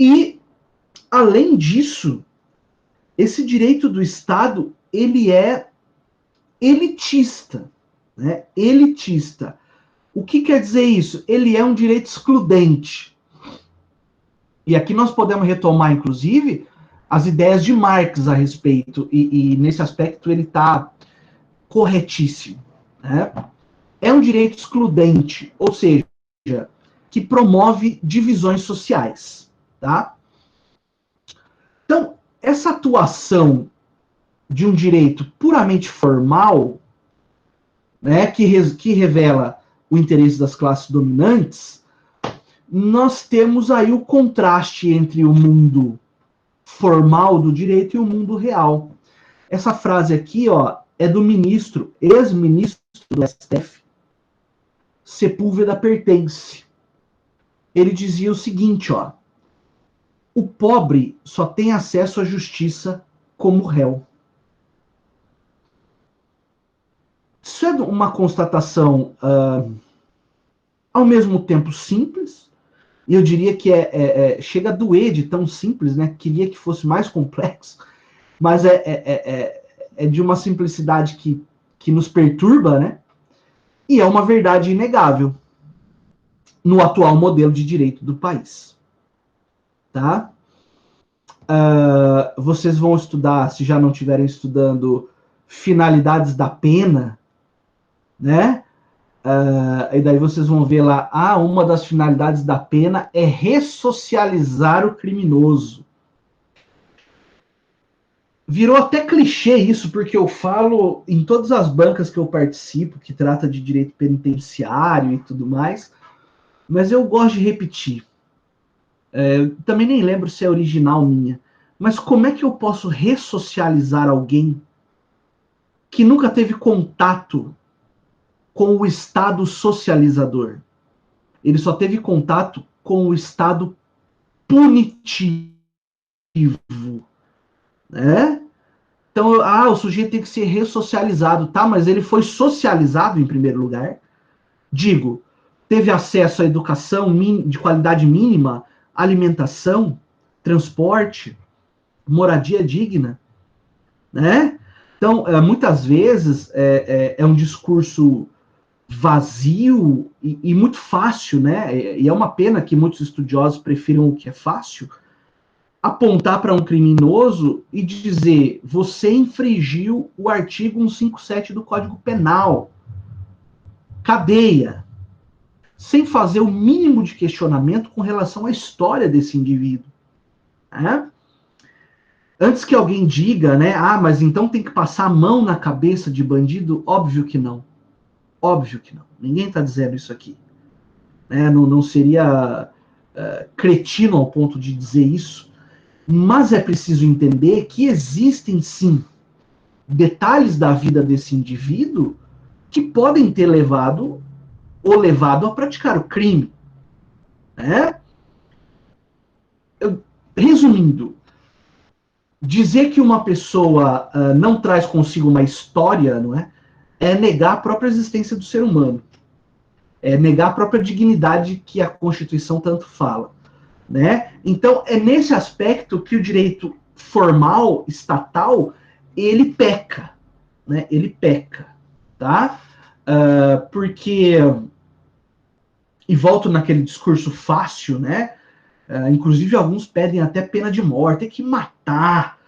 E, além disso, esse direito do Estado, ele é elitista. Né? Elitista. O que quer dizer isso? Ele é um direito excludente. E aqui nós podemos retomar, inclusive, as ideias de Marx a respeito, e nesse aspecto ele está corretíssimo. Né? É um direito excludente, ou seja, que promove divisões sociais. Tá? Então, essa atuação de um direito puramente formal, né, que revela o interesse das classes dominantes, nós temos aí o contraste entre o mundo formal do direito e o mundo real. Essa frase aqui, ó, é do ministro, ex-ministro do STF, Sepúlveda Pertence. Ele dizia o seguinte, ó, o pobre só tem acesso à justiça como réu. Isso é uma constatação ao mesmo tempo simples, e eu diria que chega a doer de tão simples, né? Queria que fosse mais complexo, mas é de uma simplicidade que nos perturba, né? E é uma verdade inegável no atual modelo de direito do país. Tá? Vocês vão estudar, se já não estiverem estudando, finalidades da pena, né? E daí vocês vão ver lá, uma das finalidades da pena é ressocializar o criminoso. Virou até clichê isso, porque eu falo em todas as bancas que eu participo, que trata de direito penitenciário e tudo mais, mas eu gosto de repetir. Também nem lembro se é original minha, mas como é que eu posso ressocializar alguém que nunca teve contato com o Estado socializador? Ele só teve contato com o Estado punitivo. Né? Então, o sujeito tem que ser ressocializado, tá? Mas ele foi socializado em primeiro lugar. Digo, teve acesso à educação de qualidade mínima, alimentação, transporte, moradia digna, né? Então, muitas vezes, é um discurso vazio e muito fácil, né? E é uma pena que muitos estudiosos prefiram o que é fácil, apontar para um criminoso e dizer: você infringiu o artigo 157 do Código Penal, cadeia, sem fazer o mínimo de questionamento com relação à história desse indivíduo. Né? Antes que alguém diga, né, mas então tem que passar a mão na cabeça de bandido, óbvio que não. Óbvio que não. Ninguém está dizendo isso aqui. Né? Não seria cretino ao ponto de dizer isso. Mas é preciso entender que existem, sim, detalhes da vida desse indivíduo que podem ter levado a praticar o crime. Né? Resumindo, dizer que uma pessoa não traz consigo uma história, não é negar a própria existência do ser humano. É negar a própria dignidade que a Constituição tanto fala. Né? Então, é nesse aspecto que o direito formal, estatal, ele peca. Né? Ele peca. Tá? Porque, e volto naquele discurso fácil, né? Inclusive, alguns pedem até pena de morte, tem que matar.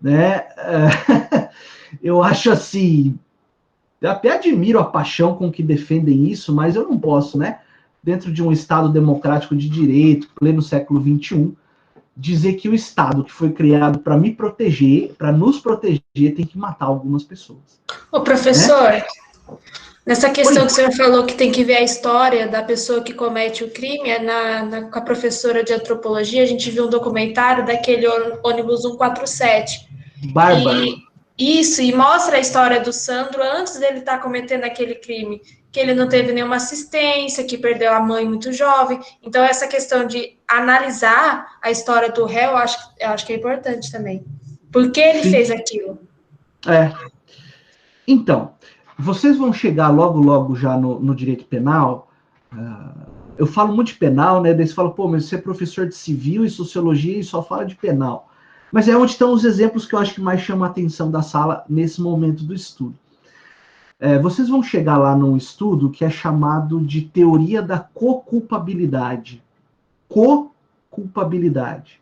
Né? Eu acho assim, eu até admiro a paixão com que defendem isso, mas eu não posso, né? Dentro de um Estado democrático de direito, pleno século XXI, dizer que o Estado que foi criado para me proteger, para nos proteger, tem que matar algumas pessoas. Ô, professor, né? Nessa questão que o senhor falou que tem que ver a história da pessoa que comete o crime, com a professora de antropologia, a gente viu um documentário daquele ônibus 147. Bárbaro. E mostra a história do Sandro antes dele estar cometendo aquele crime, que ele não teve nenhuma assistência, que perdeu a mãe muito jovem. Então, essa questão de analisar a história do réu, eu acho que é importante também. Por que ele fez aquilo? Então, vocês vão chegar logo já no direito penal. Eu falo muito de penal, né? Daí você fala, mas você é professor de civil e sociologia e só fala de penal. Mas é onde estão os exemplos que eu acho que mais chamam a atenção da sala nesse momento do estudo. Vocês vão chegar lá num estudo que é chamado de teoria da co-culpabilidade. Co-culpabilidade.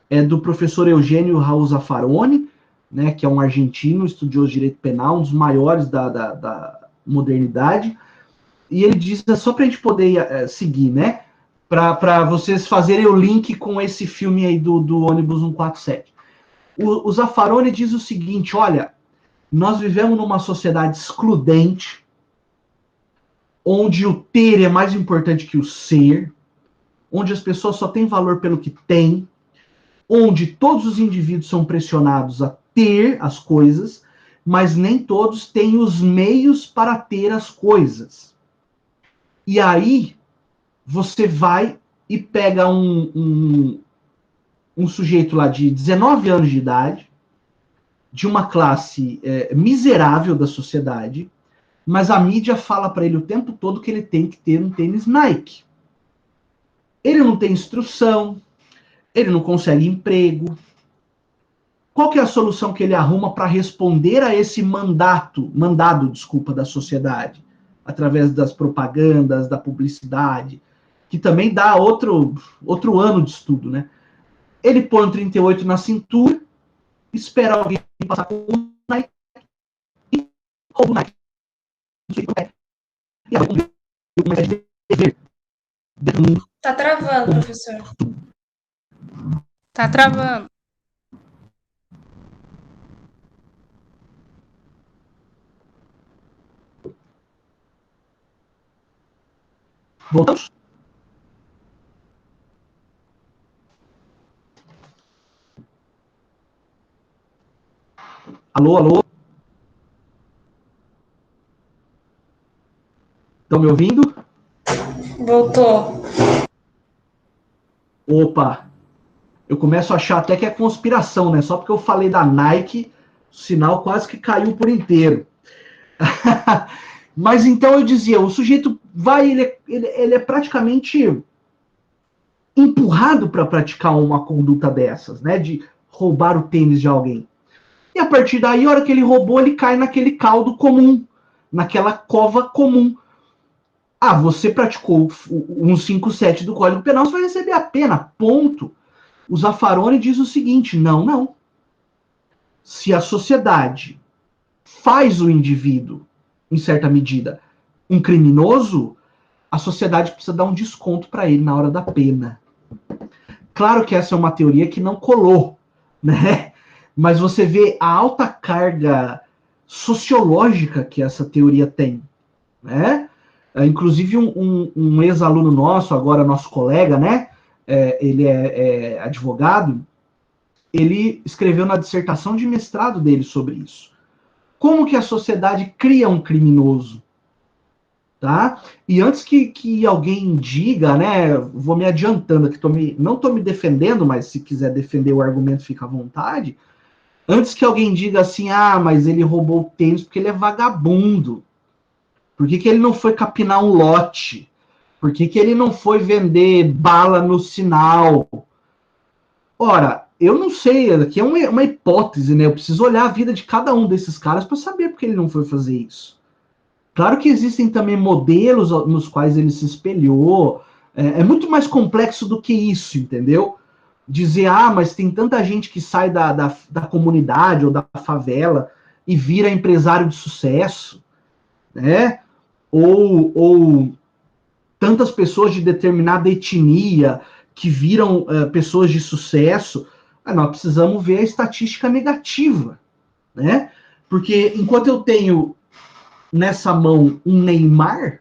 É do professor Eugênio Raul Zaffaroni, né, que é um argentino, estudioso de direito penal, um dos maiores da modernidade. E ele diz, só para a gente poder seguir, né, para vocês fazerem o link com esse filme aí do ônibus 147. O Zaffaroni diz o seguinte: olha, nós vivemos numa sociedade excludente, onde o ter é mais importante que o ser, onde as pessoas só têm valor pelo que têm, onde todos os indivíduos são pressionados a ter as coisas, mas nem todos têm os meios para ter as coisas. E aí, você vai e pega um sujeito lá de 19 anos de idade, de uma classe miserável da sociedade, mas a mídia fala para ele o tempo todo que ele tem que ter um tênis Nike. Ele não tem instrução, ele não consegue emprego. Qual que é a solução que ele arruma para responder a esse mandado da sociedade? Através das propagandas, da publicidade, que também dá outro ano de estudo, né? Ele põe um 38 na cintura, espera alguém passar com o Nike e rouba o Nike. E aí, como é de dever. Tá travando, professor. Tá travando. Voltamos? Alô, alô? Estão me ouvindo? Voltou. Opa! Eu começo a achar até que é conspiração, né? Só porque eu falei da Nike, o sinal quase que caiu por inteiro. Mas então eu dizia, o sujeito vai, ele é praticamente empurrado para praticar uma conduta dessas, né? De roubar o tênis de alguém. E a partir daí, a hora que ele roubou, ele cai naquele caldo comum, naquela cova comum. Ah, você praticou o 157 do Código Penal, você vai receber a pena, ponto. O Zaffaroni diz o seguinte, não. Se a sociedade faz o indivíduo, em certa medida, um criminoso, a sociedade precisa dar um desconto para ele na hora da pena. Claro que essa é uma teoria que não colou, né? Mas você vê a alta carga sociológica que essa teoria tem, né? Inclusive um ex-aluno nosso, agora nosso colega, né? Ele é advogado, ele escreveu na dissertação de mestrado dele sobre isso. Como que a sociedade cria um criminoso? Tá? E antes que alguém diga, né, vou me adiantando aqui, não estou me defendendo, mas se quiser defender o argumento, fica à vontade. Antes que alguém diga assim, mas ele roubou o tênis porque ele é vagabundo. Por que ele não foi capinar um lote? Por que ele não foi vender bala no sinal? Ora, eu não sei, aqui é uma hipótese, né? Eu preciso olhar a vida de cada um desses caras para saber por que ele não foi fazer isso. Claro que existem também modelos nos quais ele se espelhou. É muito mais complexo do que isso, entendeu? Dizer, mas tem tanta gente que sai da comunidade ou da favela e vira empresário de sucesso, né? Ou tantas pessoas de determinada etnia que viram pessoas de sucesso. Nós precisamos ver a estatística negativa, né? Porque enquanto eu tenho nessa mão um Neymar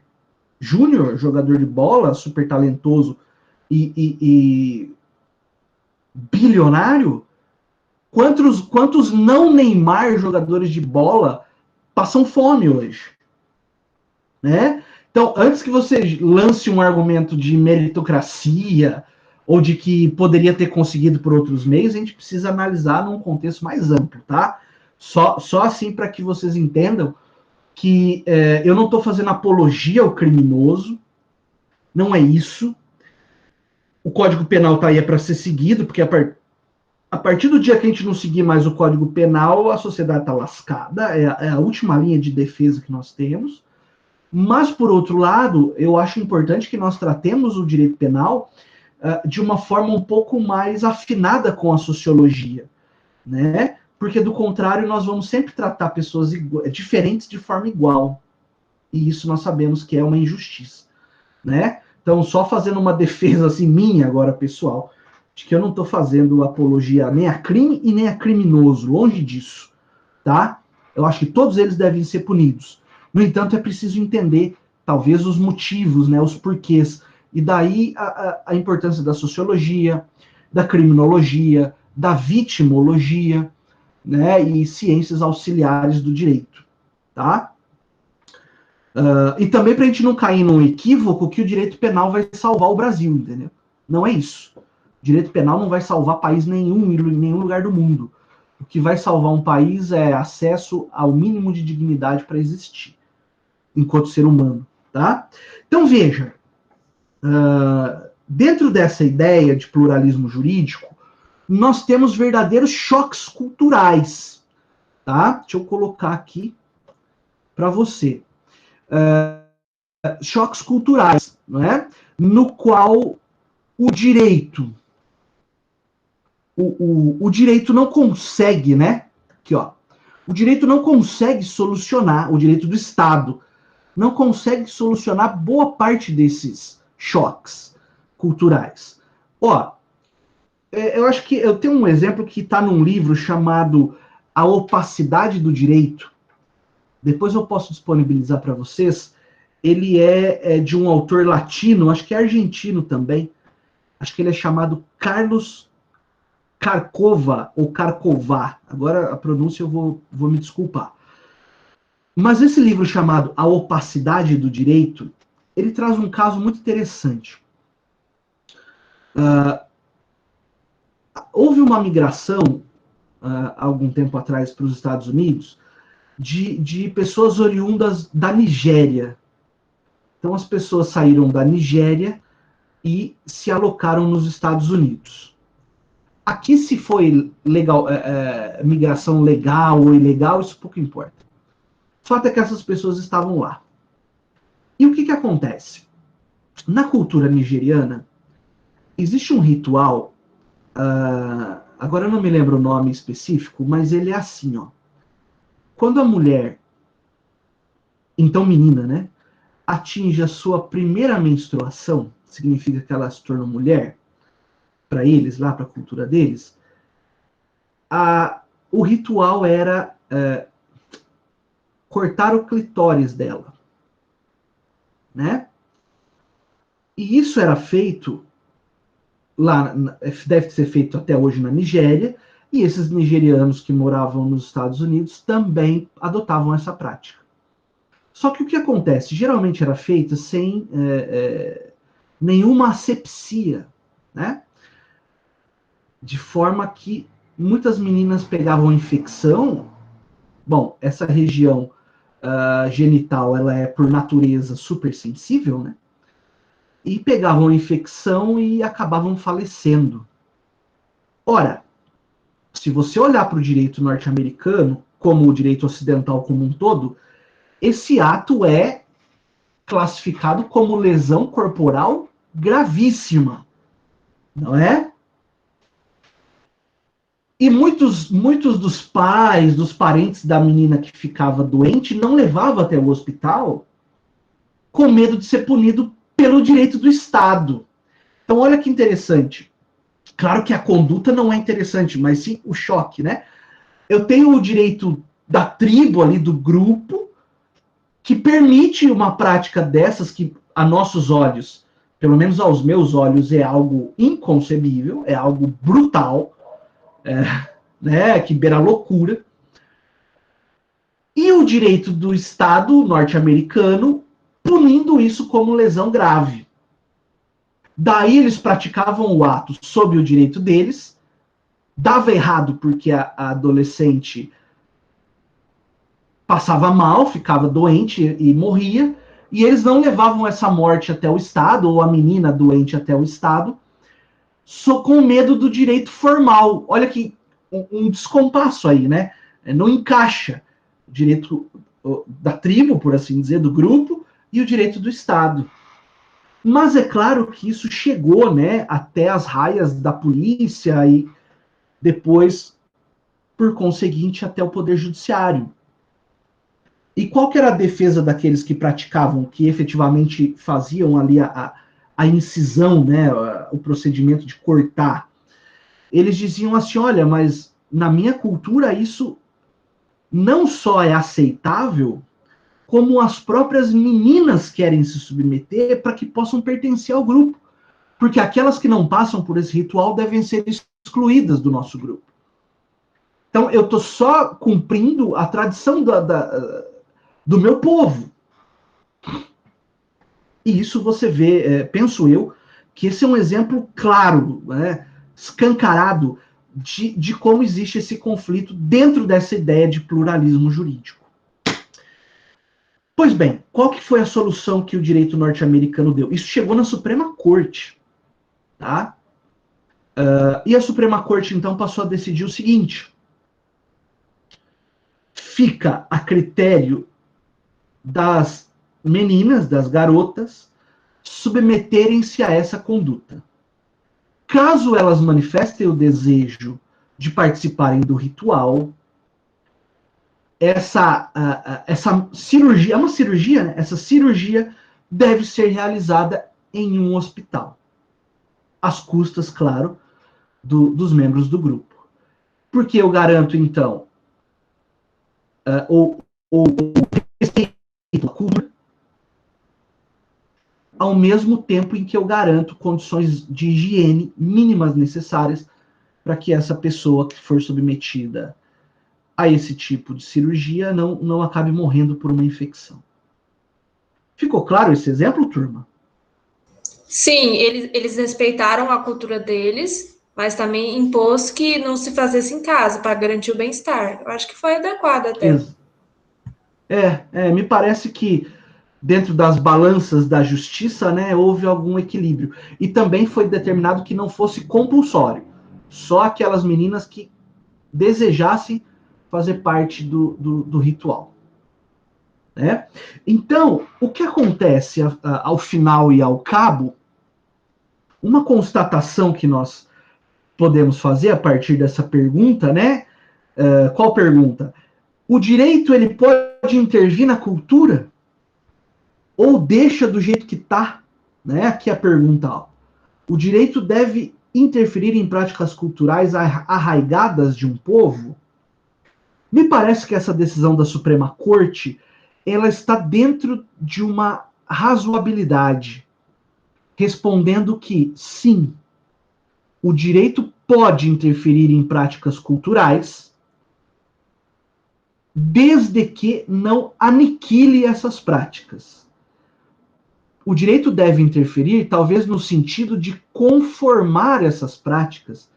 Júnior, jogador de bola, super talentoso e bilionário, quantos não Neymar jogadores de bola passam fome hoje? Né? Então, antes que você lance um argumento de meritocracia ou de que poderia ter conseguido por outros meios, a gente precisa analisar num contexto mais amplo, tá? Só assim para que vocês entendam que eu não estou fazendo apologia ao criminoso, não é isso. O Código Penal está aí para ser seguido, porque a partir do dia que a gente não seguir mais o Código Penal, a sociedade está lascada, é a última linha de defesa que nós temos. Mas, por outro lado, eu acho importante que nós tratemos o direito penal de uma forma um pouco mais afinada com a sociologia, né? Porque, do contrário, nós vamos sempre tratar pessoas diferentes de forma igual. E isso nós sabemos que é uma injustiça, né? Então, só fazendo uma defesa assim minha agora, pessoal, de que eu não estou fazendo apologia nem a crime e nem a criminoso, longe disso, tá? Eu acho que todos eles devem ser punidos. No entanto, é preciso entender, talvez, os motivos, né, os porquês. E daí a importância da sociologia, da criminologia, da vitimologia, né, e ciências auxiliares do direito, tá? E também para a gente não cair num equívoco que o direito penal vai salvar o Brasil, entendeu? Não é isso. O direito penal não vai salvar país nenhum em nenhum lugar do mundo. O que vai salvar um país é acesso ao mínimo de dignidade para existir, enquanto ser humano, tá? Então, veja, dentro dessa ideia de pluralismo jurídico, nós temos verdadeiros choques culturais, tá? Deixa eu colocar aqui para você. Choques culturais, não é? No qual o direito, o direito não consegue, né? Aqui, ó. O direito não consegue solucionar, o direito do Estado não consegue solucionar boa parte desses choques culturais. Ó, eu acho que eu tenho um exemplo que está num livro chamado A Opacidade do Direito. Depois eu posso disponibilizar para vocês. Ele é de um autor latino, acho que é argentino também. Acho que ele é chamado Carlos Carcova, ou Carcová. Agora a pronúncia eu vou me desculpar. Mas esse livro chamado A Opacidade do Direito, ele traz um caso muito interessante. Houve uma migração, há algum tempo atrás, para os Estados Unidos, de pessoas oriundas da Nigéria. Então as pessoas saíram da Nigéria e se alocaram nos Estados Unidos. Aqui, se foi legal, migração legal ou ilegal, isso pouco importa. O fato é que essas pessoas estavam lá. E o que acontece? Na cultura nigeriana, existe um ritual, agora eu não me lembro o nome específico, mas ele é assim, ó. Quando a mulher, então menina, né, atinge a sua primeira menstruação, significa que ela se tornou mulher, para eles, lá para a cultura deles, o ritual era cortar o clitóris dela, né? E isso era feito lá, deve ser feito até hoje na Nigéria, e esses nigerianos que moravam nos Estados Unidos também adotavam essa prática. Só que o que acontece? Geralmente era feita sem nenhuma asepsia, né? De forma que muitas meninas pegavam infecção. Bom, essa região genital, ela é por natureza super sensível, né? E pegavam infecção e acabavam falecendo. Ora, se você olhar para o direito norte-americano, como o direito ocidental como um todo, esse ato é classificado como lesão corporal gravíssima, não é? E muitos dos pais, dos parentes da menina que ficava doente, não levavam até o hospital com medo de ser punido pelo direito do Estado. Então, olha que interessante. Claro que a conduta não é interessante, mas sim o choque, né? Eu tenho o direito da tribo ali, do grupo, que permite uma prática dessas que, a nossos olhos, pelo menos aos meus olhos, é algo inconcebível, é algo brutal, né, que beira a loucura. E o direito do Estado norte-americano punindo isso como lesão grave. Daí eles praticavam o ato sob o direito deles, dava errado porque a adolescente passava mal, ficava doente e morria, e eles não levavam essa morte até o Estado, ou a menina doente até o Estado, só com medo do direito formal. Olha que um descompasso aí, né? Não encaixa o direito da tribo, por assim dizer, do grupo, e o direito do Estado. Mas é claro que isso chegou, né, até as raias da polícia e depois, por conseguinte, até o Poder Judiciário. E qual que era a defesa daqueles que praticavam, que efetivamente faziam ali a incisão, né, o procedimento de cortar? Eles diziam assim, olha, mas na minha cultura isso não só é aceitável, como as próprias meninas querem se submeter para que possam pertencer ao grupo. Porque aquelas que não passam por esse ritual devem ser excluídas do nosso grupo. Então, eu estou só cumprindo a tradição do meu povo. E isso você vê, penso eu, que esse é um exemplo claro, né, escancarado, de como existe esse conflito dentro dessa ideia de pluralismo jurídico. Pois bem, qual que foi a solução que o direito norte-americano deu? Isso chegou na Suprema Corte, tá? E a Suprema Corte, então, passou a decidir o seguinte: fica a critério das meninas, das garotas, submeterem-se a essa conduta. Caso elas manifestem o desejo de participarem do ritual, essa cirurgia, é uma cirurgia, né? Essa cirurgia deve ser realizada em um hospital, às custas, claro, dos membros do grupo. Porque eu garanto, então, o respeito à cura, ao mesmo tempo em que eu garanto condições de higiene mínimas necessárias para que essa pessoa que for submetida a esse tipo de cirurgia não acabe morrendo por uma infecção. Ficou claro esse exemplo, turma? Sim, eles respeitaram a cultura deles, mas também impôs que não se fizesse em casa para garantir o bem-estar. Eu acho que foi adequado até. Me parece que dentro das balanças da justiça, né, houve algum equilíbrio. E também foi determinado que não fosse compulsório. Só aquelas meninas que desejassem fazer parte do ritual. Né? Então, o que acontece ao final e ao cabo, uma constatação que nós podemos fazer a partir dessa pergunta, né? Qual pergunta? O direito, ele pode intervir na cultura? Ou deixa do jeito que está? Né? Aqui a pergunta. Ó. O direito deve interferir em práticas culturais arraigadas de um povo? Me parece que essa decisão da Suprema Corte, ela está dentro de uma razoabilidade, respondendo que, sim, o direito pode interferir em práticas culturais, desde que não aniquile essas práticas. O direito deve interferir, talvez no sentido de conformar essas práticas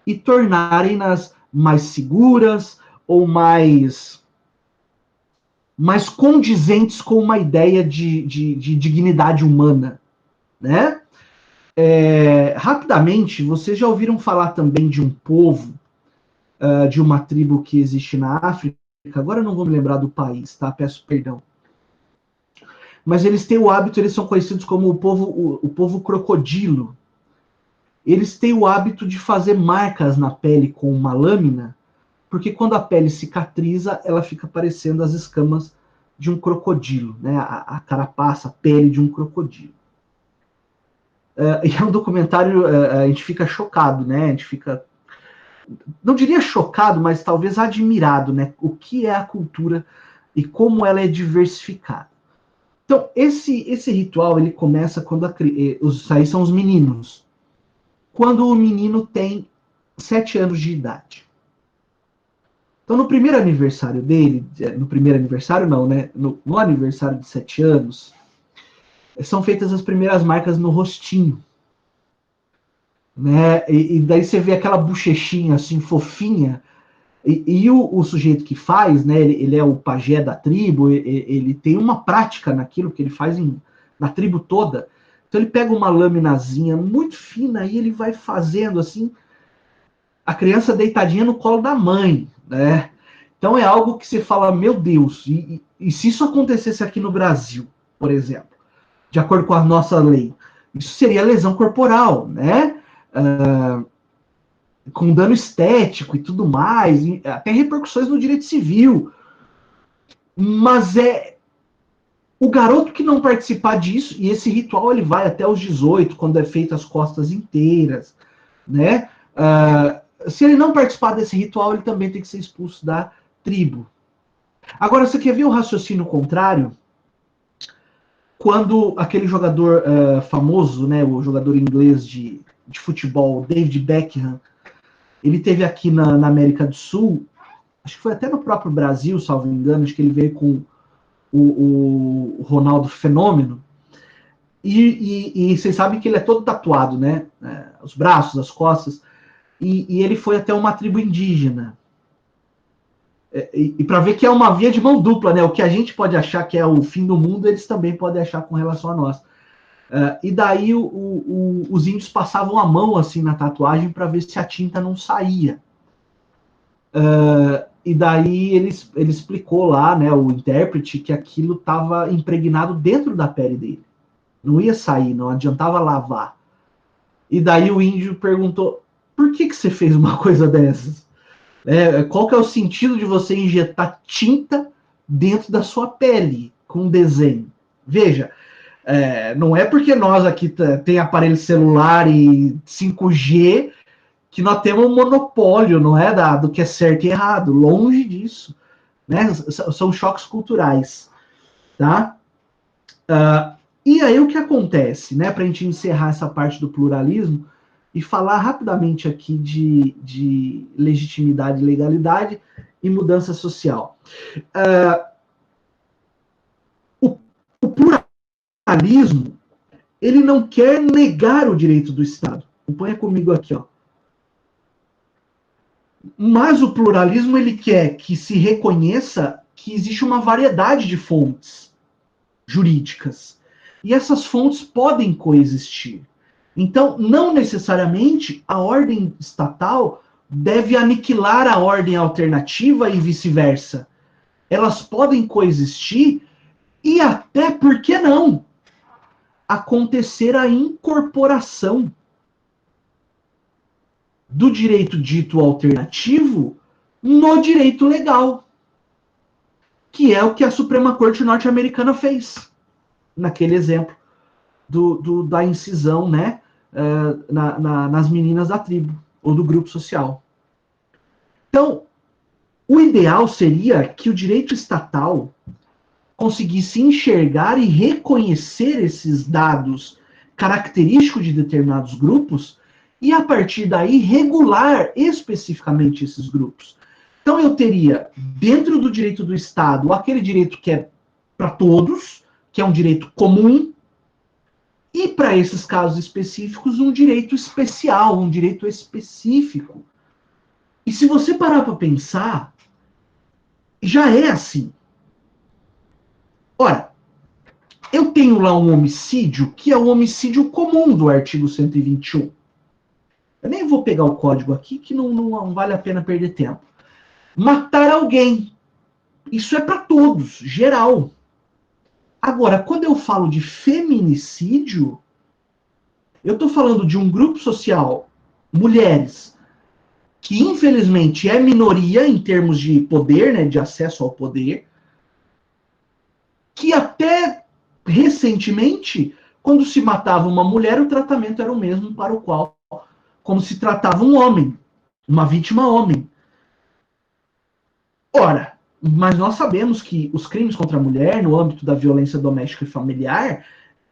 e tornarem-nas mais seguras ou mais condizentes com uma ideia de dignidade humana, né? Rapidamente, vocês já ouviram falar também de um povo, de uma tribo que existe na África, agora eu não vou me lembrar do país, tá? Peço perdão. Mas eles têm o hábito, eles são conhecidos como o povo crocodilo. Eles têm o hábito de fazer marcas na pele com uma lâmina, porque quando a pele cicatriza, ela fica parecendo as escamas de um crocodilo, né? A carapaça, a pele de um crocodilo. E é um documentário, a gente fica chocado, né? A gente fica, não diria chocado, mas talvez admirado, né? O que é a cultura e como ela é diversificada. Então, esse ritual, ele começa quando aí são os meninos. Quando o menino tem 7 anos de idade. Então, no primeiro aniversário dele, no primeiro aniversário não, né? No aniversário de 7 anos, são feitas as primeiras marcas no rostinho. Né? E daí você vê aquela bochechinha assim, fofinha, e o sujeito que faz, né, ele é o pajé da tribo, ele tem uma prática naquilo que ele faz na tribo toda. Então ele pega uma laminazinha muito fina e ele vai fazendo assim, a criança deitadinha no colo da mãe, né? Então é algo que você fala, meu Deus, e se isso acontecesse aqui no Brasil, por exemplo, de acordo com a nossa lei, isso seria lesão corporal, né? Com dano estético e tudo mais, e até repercussões no direito civil. Mas o garoto que não participar disso, e esse ritual ele vai até os 18, quando é feito as costas inteiras, né? Se ele não participar desse ritual, ele também tem que ser expulso da tribo. Agora, você quer ver o raciocínio contrário? Quando aquele jogador famoso, né, o jogador inglês de futebol, David Beckham, ele teve aqui na América do Sul, acho que foi até no próprio Brasil, salvo engano, acho que ele veio com o Ronaldo Fenômeno, e vocês sabem que ele é todo tatuado, né? Os braços, as costas, e ele foi até uma tribo indígena. E para ver que é uma via de mão dupla, né? O que a gente pode achar que é o fim do mundo, eles também podem achar com relação a nós. E daí os índios passavam a mão assim na tatuagem para ver se a tinta não saía. E daí ele explicou lá, né, o intérprete, que aquilo estava impregnado dentro da pele dele. Não ia sair, não adiantava lavar. E daí o índio perguntou, por que você fez uma coisa dessas? Qual que é o sentido de você injetar tinta dentro da sua pele com desenho? Veja, não é porque nós aqui tem aparelho celular e 5G que nós temos um monopólio, não é, do que é certo e errado. Longe disso. Né? São choques culturais. Tá? E aí o que acontece, né, para a gente encerrar essa parte do pluralismo e falar rapidamente aqui de legitimidade, legalidade e mudança social. O pluralismo, ele não quer negar o direito do Estado. Acompanha comigo aqui, ó. Mas o pluralismo, ele quer que se reconheça que existe uma variedade de fontes jurídicas. E essas fontes podem coexistir. Então, não necessariamente a ordem estatal deve aniquilar a ordem alternativa e vice-versa. Elas podem coexistir e até, por que não, acontecer a incorporação do direito dito alternativo no direito legal, que é o que a Suprema Corte norte-americana fez, naquele exemplo da incisão, né, nas meninas da tribo, ou do grupo social. Então, o ideal seria que o direito estatal conseguisse enxergar e reconhecer esses dados característicos de determinados grupos e, a partir daí, regular especificamente esses grupos. Então, eu teria, dentro do direito do Estado, aquele direito que é para todos, que é um direito comum, e, para esses casos específicos, um direito especial, um direito específico. E se você parar para pensar, já é assim. Ora, eu tenho lá um homicídio, que é o homicídio comum do artigo 121. Eu nem vou pegar o código aqui, que não vale a pena perder tempo. Matar alguém. Isso é para todos, geral. Agora, quando eu falo de feminicídio, eu estou falando de um grupo social, mulheres, que infelizmente é minoria em termos de poder, né, de acesso ao poder, que até recentemente, quando se matava uma mulher, o tratamento era o mesmo para o qual, como se tratava um homem, uma vítima homem. Ora, mas nós sabemos que os crimes contra a mulher, no âmbito da violência doméstica e familiar,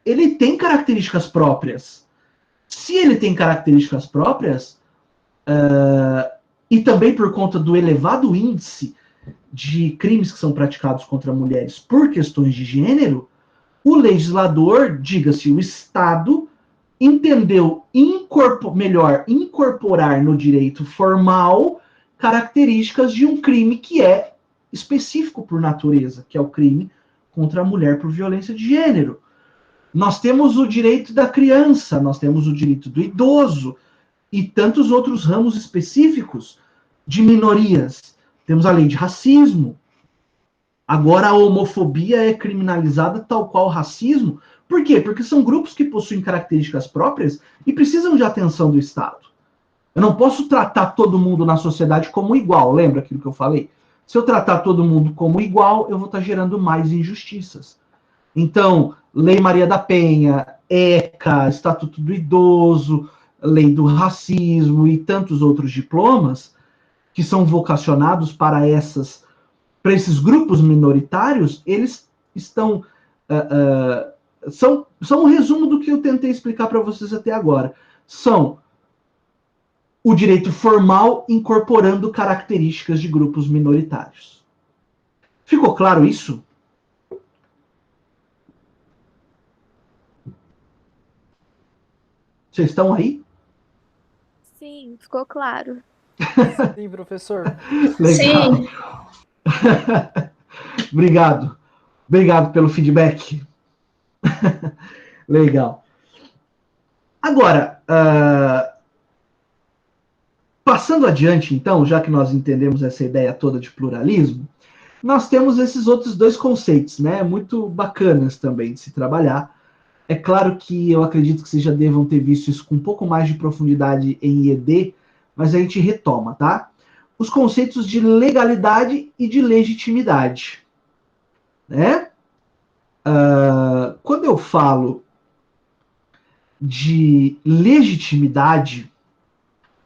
ele tem características próprias. Se ele tem características próprias, e também por conta do elevado índice de crimes que são praticados contra mulheres por questões de gênero, o legislador, diga-se, o Estado, entendeu incorporar no direito formal características de um crime que é específico por natureza, que é o crime contra a mulher por violência de gênero. Nós temos o direito da criança, nós temos o direito do idoso e tantos outros ramos específicos de minorias. Temos a lei de racismo. Agora a homofobia é criminalizada tal qual o racismo. Por quê? Porque são grupos que possuem características próprias e precisam de atenção do Estado. Eu não posso tratar todo mundo na sociedade como igual. Lembra aquilo que eu falei? Se eu tratar todo mundo como igual, eu vou estar gerando mais injustiças. Então, Lei Maria da Penha, ECA, Estatuto do Idoso, Lei do Racismo e tantos outros diplomas que são vocacionados para esses grupos minoritários, eles estão são um resumo do que eu tentei explicar para vocês até agora. São o direito formal incorporando características de grupos minoritários. Ficou claro isso? Vocês estão aí? Sim, ficou claro. Sim, professor. Legal. Sim. Obrigado. Obrigado pelo feedback. Legal. Agora, passando adiante, então, já que nós entendemos essa ideia toda de pluralismo, nós temos esses outros dois conceitos, né? Muito bacanas também de se trabalhar. É claro que eu acredito que vocês já devam ter visto isso com um pouco mais de profundidade em IED, mas a gente retoma, tá? Os conceitos de legalidade e de legitimidade, né? Quando eu falo de legitimidade,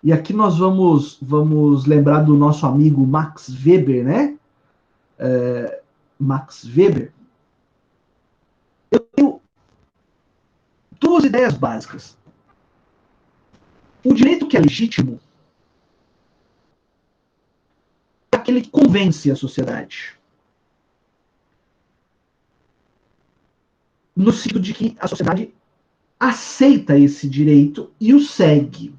e aqui nós vamos lembrar do nosso amigo Max Weber, né? Max Weber. Eu tenho duas ideias básicas. O direito que é legítimo é aquele que convence a sociedade. No sentido de que a sociedade aceita esse direito e o segue.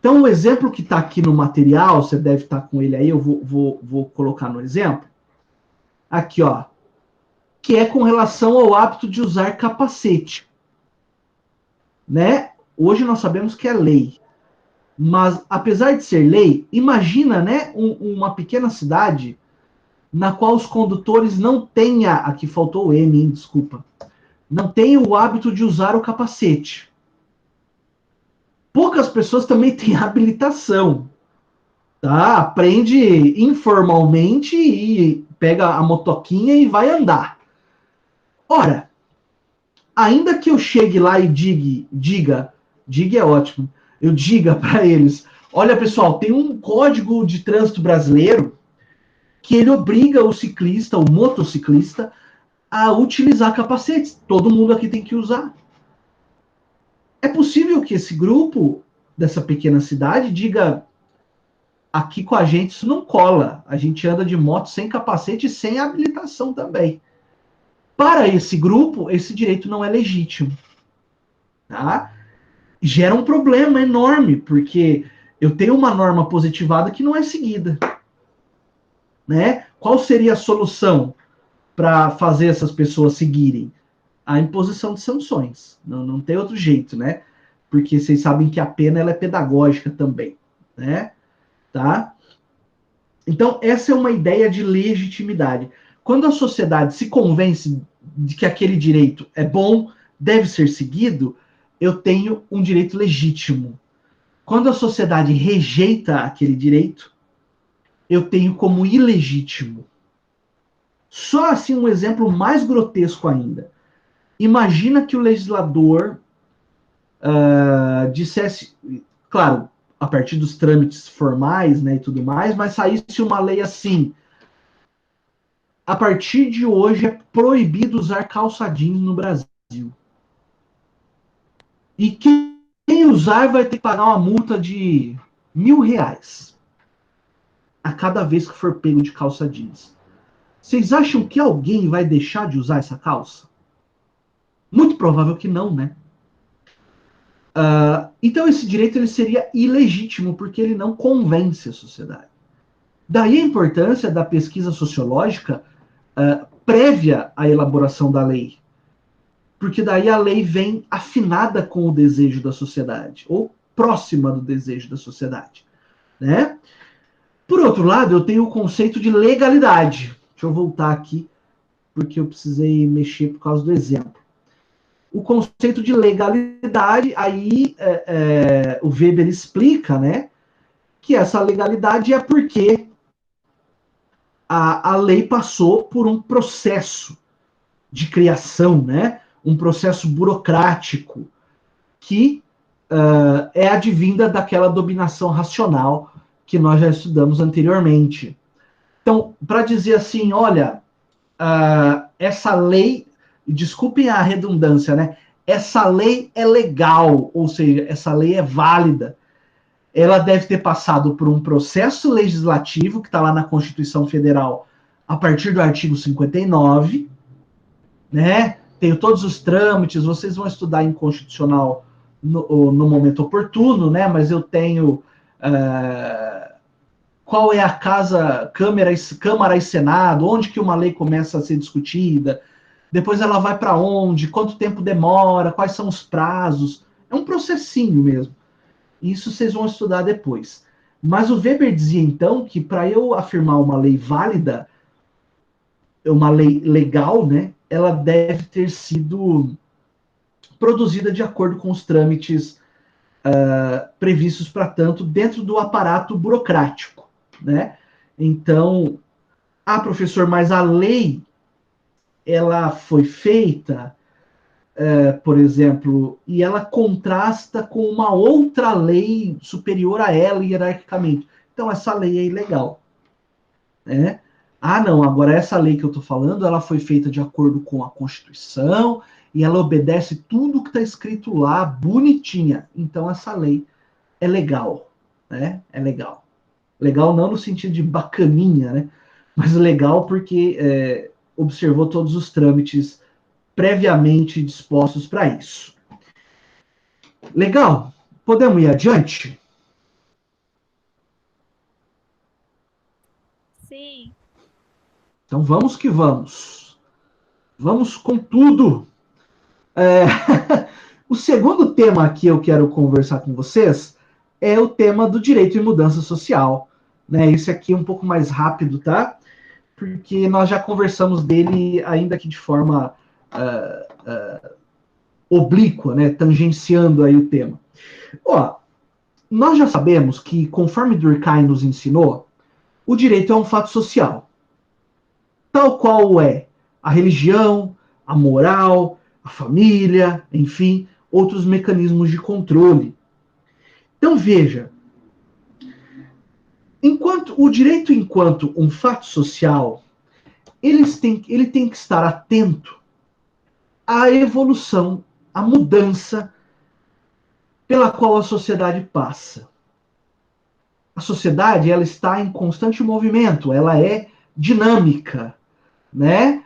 Então, o exemplo que está aqui no material, você deve estar com ele aí, eu vou colocar no exemplo. Aqui, ó. Que é com relação ao hábito de usar capacete. né? Hoje nós sabemos que é lei. Mas, apesar de ser lei, imagina, né, uma pequena cidade na qual os condutores não tenham, aqui faltou o M, hein, desculpa, não tenham o hábito de usar o capacete. Poucas pessoas também têm habilitação, tá? Aprende informalmente e pega a motoquinha e vai andar. Ora, ainda que eu chegue lá e diga é ótimo, eu diga para eles, olha pessoal, tem um código de trânsito brasileiro que ele obriga o ciclista, o motociclista, a utilizar capacetes. Todo mundo aqui tem que usar. É possível que esse grupo dessa pequena cidade diga, aqui com a gente isso não cola, a gente anda de moto sem capacete e sem habilitação também. Para esse grupo, esse direito não é legítimo. Tá? Gera um problema enorme, porque eu tenho uma norma positivada que não é seguida. Né? Qual seria a solução para fazer essas pessoas seguirem? A imposição de sanções. Não tem outro jeito, né? Porque vocês sabem que a pena ela é pedagógica também, né? Tá? Então, essa é uma ideia de legitimidade. Quando a sociedade se convence de que aquele direito é bom, deve ser seguido, eu tenho um direito legítimo. Quando a sociedade rejeita aquele direito, eu tenho como ilegítimo. Só assim um exemplo mais grotesco ainda. Imagina que o legislador dissesse, claro, a partir dos trâmites formais, né, e tudo mais, mas saísse uma lei assim: a partir de hoje é proibido usar calça jeans no Brasil. E quem usar vai ter que pagar uma multa de R$ 1.000 a cada vez que for pego de calça jeans. Vocês acham que alguém vai deixar de usar essa calça? Muito provável que não, né? Então esse direito ele seria ilegítimo porque ele não convence a sociedade. Daí a importância da pesquisa sociológica prévia à elaboração da lei. Porque daí a lei vem afinada com o desejo da sociedade, ou próxima do desejo da sociedade. Né? Por outro lado, eu tenho o conceito de legalidade. Deixa eu voltar aqui, porque eu precisei mexer por causa do exemplo. O conceito de legalidade, aí o Weber explica, né, que essa legalidade é porque a lei passou por um processo de criação, né, um processo burocrático que é advinda daquela dominação racional que nós já estudamos anteriormente. Então, para dizer assim, olha, essa lei, desculpem a redundância, né? Essa lei é legal, ou seja, essa lei é válida. Ela deve ter passado por um processo legislativo que está lá na Constituição Federal a partir do artigo 59, né? Tenho todos os trâmites, vocês vão estudar em constitucional no momento oportuno, né? Mas eu tenho qual é a Câmara e Senado, onde que uma lei começa a ser discutida, depois ela vai para onde, quanto tempo demora, quais são os prazos. É um processinho mesmo. Isso vocês vão estudar depois. Mas o Weber dizia então que para eu afirmar uma lei válida, uma lei legal, né, ela deve ter sido produzida de acordo com os trâmites previstos para tanto dentro do aparato burocrático, né? Então, professor, mas a lei ela foi feita, por exemplo, e ela contrasta com uma outra lei superior a ela hierarquicamente. Então, essa lei é ilegal, né? Não, agora essa lei que eu estou falando, ela foi feita de acordo com a Constituição e ela obedece tudo que está escrito lá, bonitinha. Então, essa lei é legal, né? É legal. Legal não no sentido de bacaninha, né? Mas legal porque observou todos os trâmites previamente dispostos para isso. Legal? Podemos ir adiante? Sim. Então vamos que vamos. Vamos com tudo. O segundo tema que eu quero conversar com vocês é o tema do direito e mudança social. Né? Esse aqui é um pouco mais rápido, tá? Porque nós já conversamos dele, ainda que de forma oblíqua, né? Tangenciando aí o tema. Ó, nós já sabemos que, conforme Durkheim nos ensinou, o direito é um fato social. Tal qual é a religião, a moral, a família, enfim, outros mecanismos de controle. Então, veja, o direito enquanto um fato social, ele tem que estar atento à evolução, à mudança pela qual a sociedade passa. A sociedade, ela está em constante movimento, ela é dinâmica, né?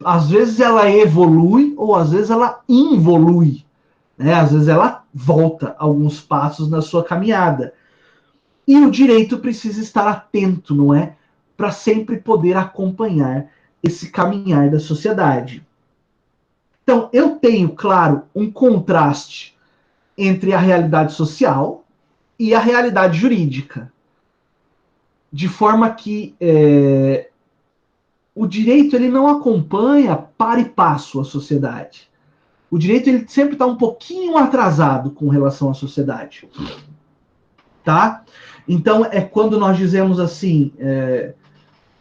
Às vezes ela evolui ou às vezes ela involui, né? Às vezes ela volta alguns passos na sua caminhada. E o direito precisa estar atento, não é? Para sempre poder acompanhar esse caminhar da sociedade. Então, eu tenho, claro, um contraste entre a realidade social e a realidade jurídica. De forma que o direito ele não acompanha para e passo a sociedade. O direito ele sempre está um pouquinho atrasado com relação à sociedade. Tá? Então, é quando nós dizemos assim,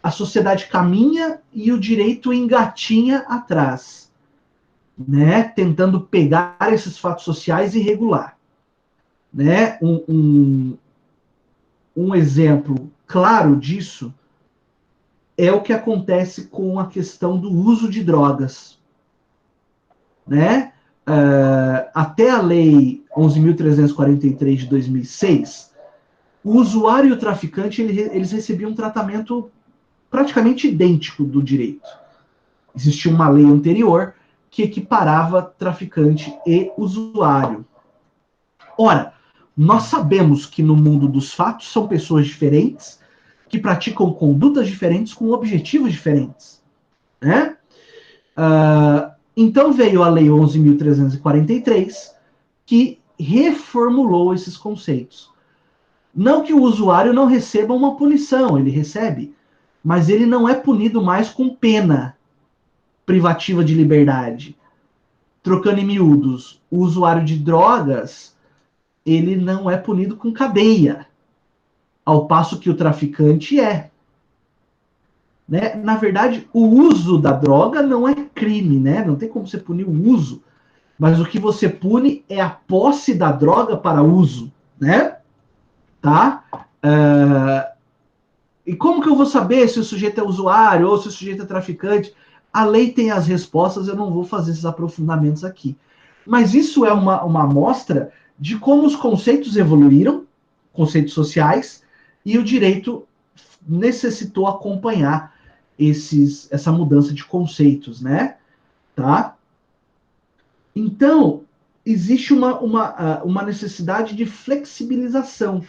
a sociedade caminha e o direito engatinha atrás, né? Tentando pegar esses fatos sociais e regular. Né? Um exemplo claro disso é o que acontece com a questão do uso de drogas. Né? Até a Lei 11.343 de 2006, o usuário e o traficante eles recebiam um tratamento praticamente idêntico do direito. Existia uma lei anterior que equiparava traficante e usuário. Ora, nós sabemos que no mundo dos fatos são pessoas diferentes, que praticam condutas diferentes com objetivos diferentes. Né? Então veio a Lei 11.343, que reformulou esses conceitos. Não que o usuário não receba uma punição, ele recebe, mas ele não é punido mais com pena privativa de liberdade. Trocando em miúdos, o usuário de drogas, ele não é punido com cadeia, ao passo que o traficante é. Né? Na verdade, o uso da droga não é crime, né? Não tem como você punir o uso, mas o que você pune é a posse da droga para uso, né? Tá? E como que eu vou saber se o sujeito é usuário ou se o sujeito é traficante? A lei tem as respostas, eu não vou fazer esses aprofundamentos aqui. Mas isso é uma amostra de como os conceitos evoluíram, conceitos sociais, e o direito necessitou acompanhar essa mudança de conceitos, né? Tá? Então, existe uma necessidade de flexibilização,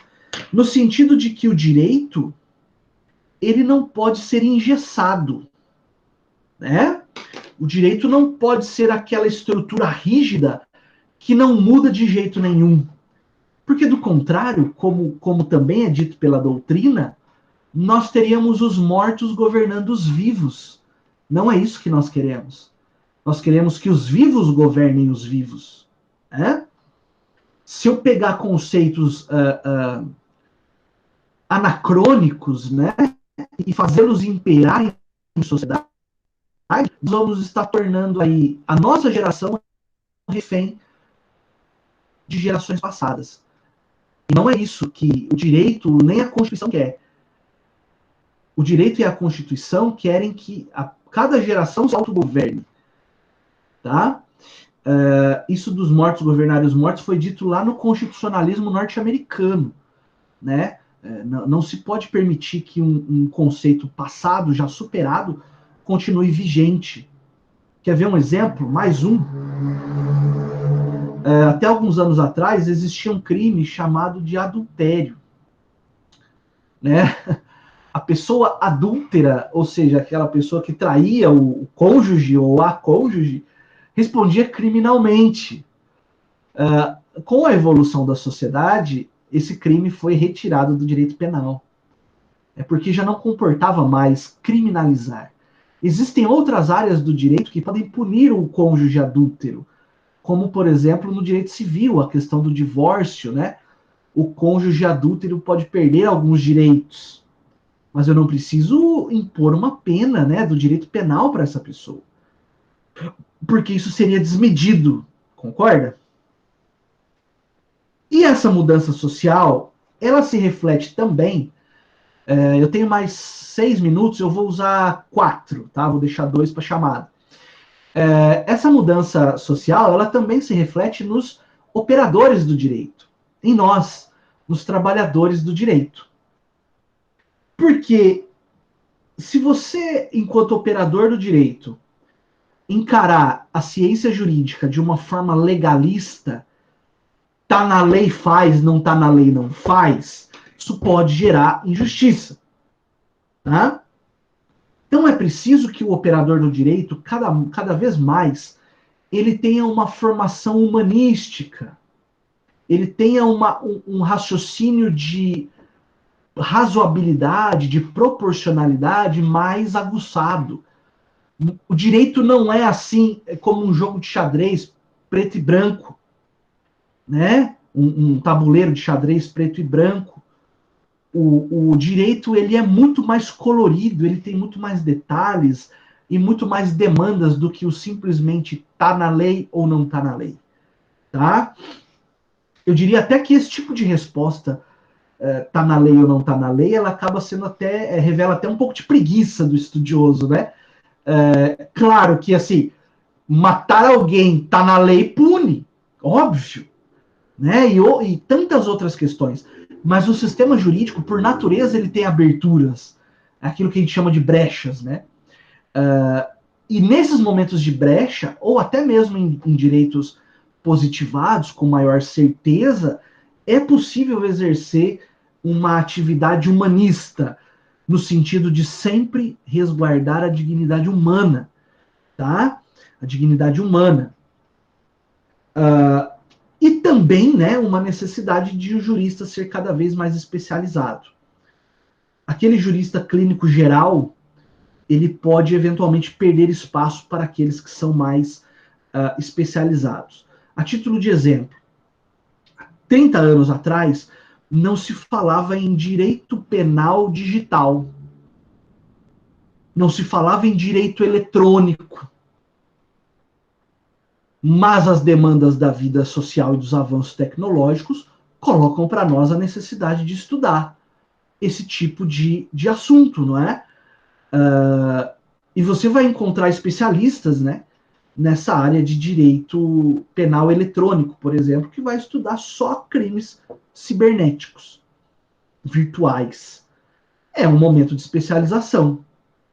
no sentido de que o direito ele não pode ser engessado, né? O direito não pode ser aquela estrutura rígida que não muda de jeito nenhum. Porque, do contrário, como também é dito pela doutrina, nós teríamos os mortos governando os vivos. Não é isso que nós queremos. Nós queremos que os vivos governem os vivos. Né? Se eu pegar conceitos anacrônicos, né, e fazê-los imperar em sociedade, nós vamos estar tornando aí a nossa geração refém de gerações passadas. E não é isso que o direito nem a Constituição quer. O direito e a Constituição querem que cada geração se autogoverne. Tá? Isso dos mortos governarem os mortos foi dito lá no constitucionalismo norte-americano. Né? Não se pode permitir que um conceito passado, já superado, continue vigente. Quer ver um exemplo? Mais um. Até alguns anos atrás existia um crime chamado de adultério. Né? A pessoa adúltera, ou seja, aquela pessoa que traía o cônjuge ou a cônjuge, respondia criminalmente. Com a evolução da sociedade, esse crime foi retirado do direito penal. É porque já não comportava mais criminalizar. Existem outras áreas do direito que podem punir o cônjuge adúltero, como, por exemplo, no direito civil, a questão do divórcio, né? O cônjuge adúltero pode perder alguns direitos, mas eu não preciso impor uma pena, né, do direito penal para essa pessoa, porque isso seria desmedido, concorda? E essa mudança social, ela se reflete também. Eu tenho mais 6 minutos, eu vou usar 4, tá? Vou deixar 2 para chamada. Essa mudança social, ela também se reflete nos operadores do direito, em nós, nos trabalhadores do direito. Porque se você, enquanto operador do direito, encarar a ciência jurídica de uma forma legalista, tá na lei faz, não tá na lei não faz, isso pode gerar injustiça. Tá? Então é preciso que o operador do direito, cada vez mais, ele tenha uma formação humanística, ele tenha um raciocínio de razoabilidade, de proporcionalidade mais aguçado. O direito não é assim como um jogo de xadrez preto e branco, né? Um tabuleiro de xadrez preto e branco. O direito, ele é muito mais colorido, ele tem muito mais detalhes e muito mais demandas do que o simplesmente tá na lei ou não tá na lei, tá? Eu diria até que esse tipo de resposta, tá na lei ou não tá na lei, ela acaba sendo até, revela até um pouco de preguiça do estudioso, né? Claro que, assim, matar alguém tá na lei, pune, óbvio, né? E tantas outras questões. Mas o sistema jurídico, por natureza, ele tem aberturas, aquilo que a gente chama de brechas, né? E nesses momentos de brecha, ou até mesmo em direitos positivados, com maior certeza, é possível exercer uma atividade humanista, no sentido de sempre resguardar a dignidade humana, tá? A dignidade humana. E também, né, uma necessidade de o jurista ser cada vez mais especializado. Aquele jurista clínico geral, ele pode eventualmente perder espaço para aqueles que são mais especializados. A título de exemplo, 30 anos atrás, não se falava em direito penal digital. Não se falava em direito eletrônico. Mas as demandas da vida social e dos avanços tecnológicos colocam para nós a necessidade de estudar esse tipo de assunto, não é? E você vai encontrar especialistas, né, nessa área de direito penal eletrônico, por exemplo, que vai estudar só crimes cibernéticos, virtuais. É um momento de especialização,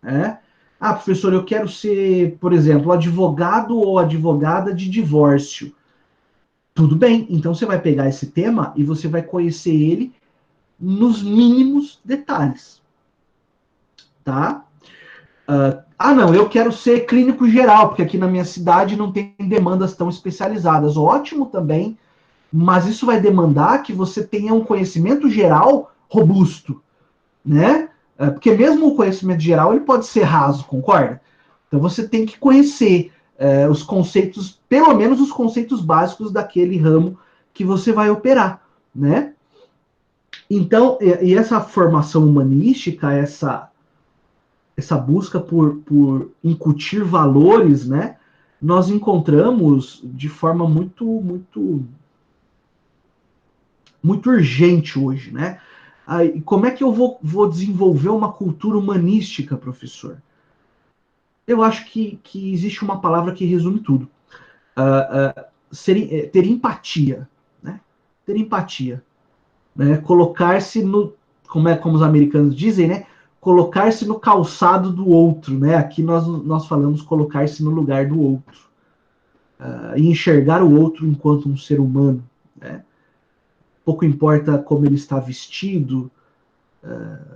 né? Ah, professor, eu quero ser, por exemplo, advogado ou advogada de divórcio. Tudo bem, então você vai pegar esse tema e você vai conhecer ele nos mínimos detalhes. Tá? Não, eu quero ser clínico geral, porque aqui na minha cidade não tem demandas tão especializadas. Ótimo também, mas isso vai demandar que você tenha um conhecimento geral robusto, né? Porque mesmo o conhecimento geral, ele pode ser raso, concorda? Então você tem que conhecer os conceitos, pelo menos os conceitos básicos daquele ramo que você vai operar, né? Então, e essa formação humanística, essa busca por incutir valores, né? Nós encontramos de forma muito urgente hoje, né? Como é que eu vou desenvolver uma cultura humanística, professor? Eu acho que existe uma palavra que resume tudo. Ter empatia, né? Ter empatia, né? Colocar-se no, como os americanos dizem, né? Colocar-se no calçado do outro, né? Aqui nós falamos colocar-se no lugar do outro. E enxergar o outro enquanto um ser humano, né? Pouco importa como ele está vestido,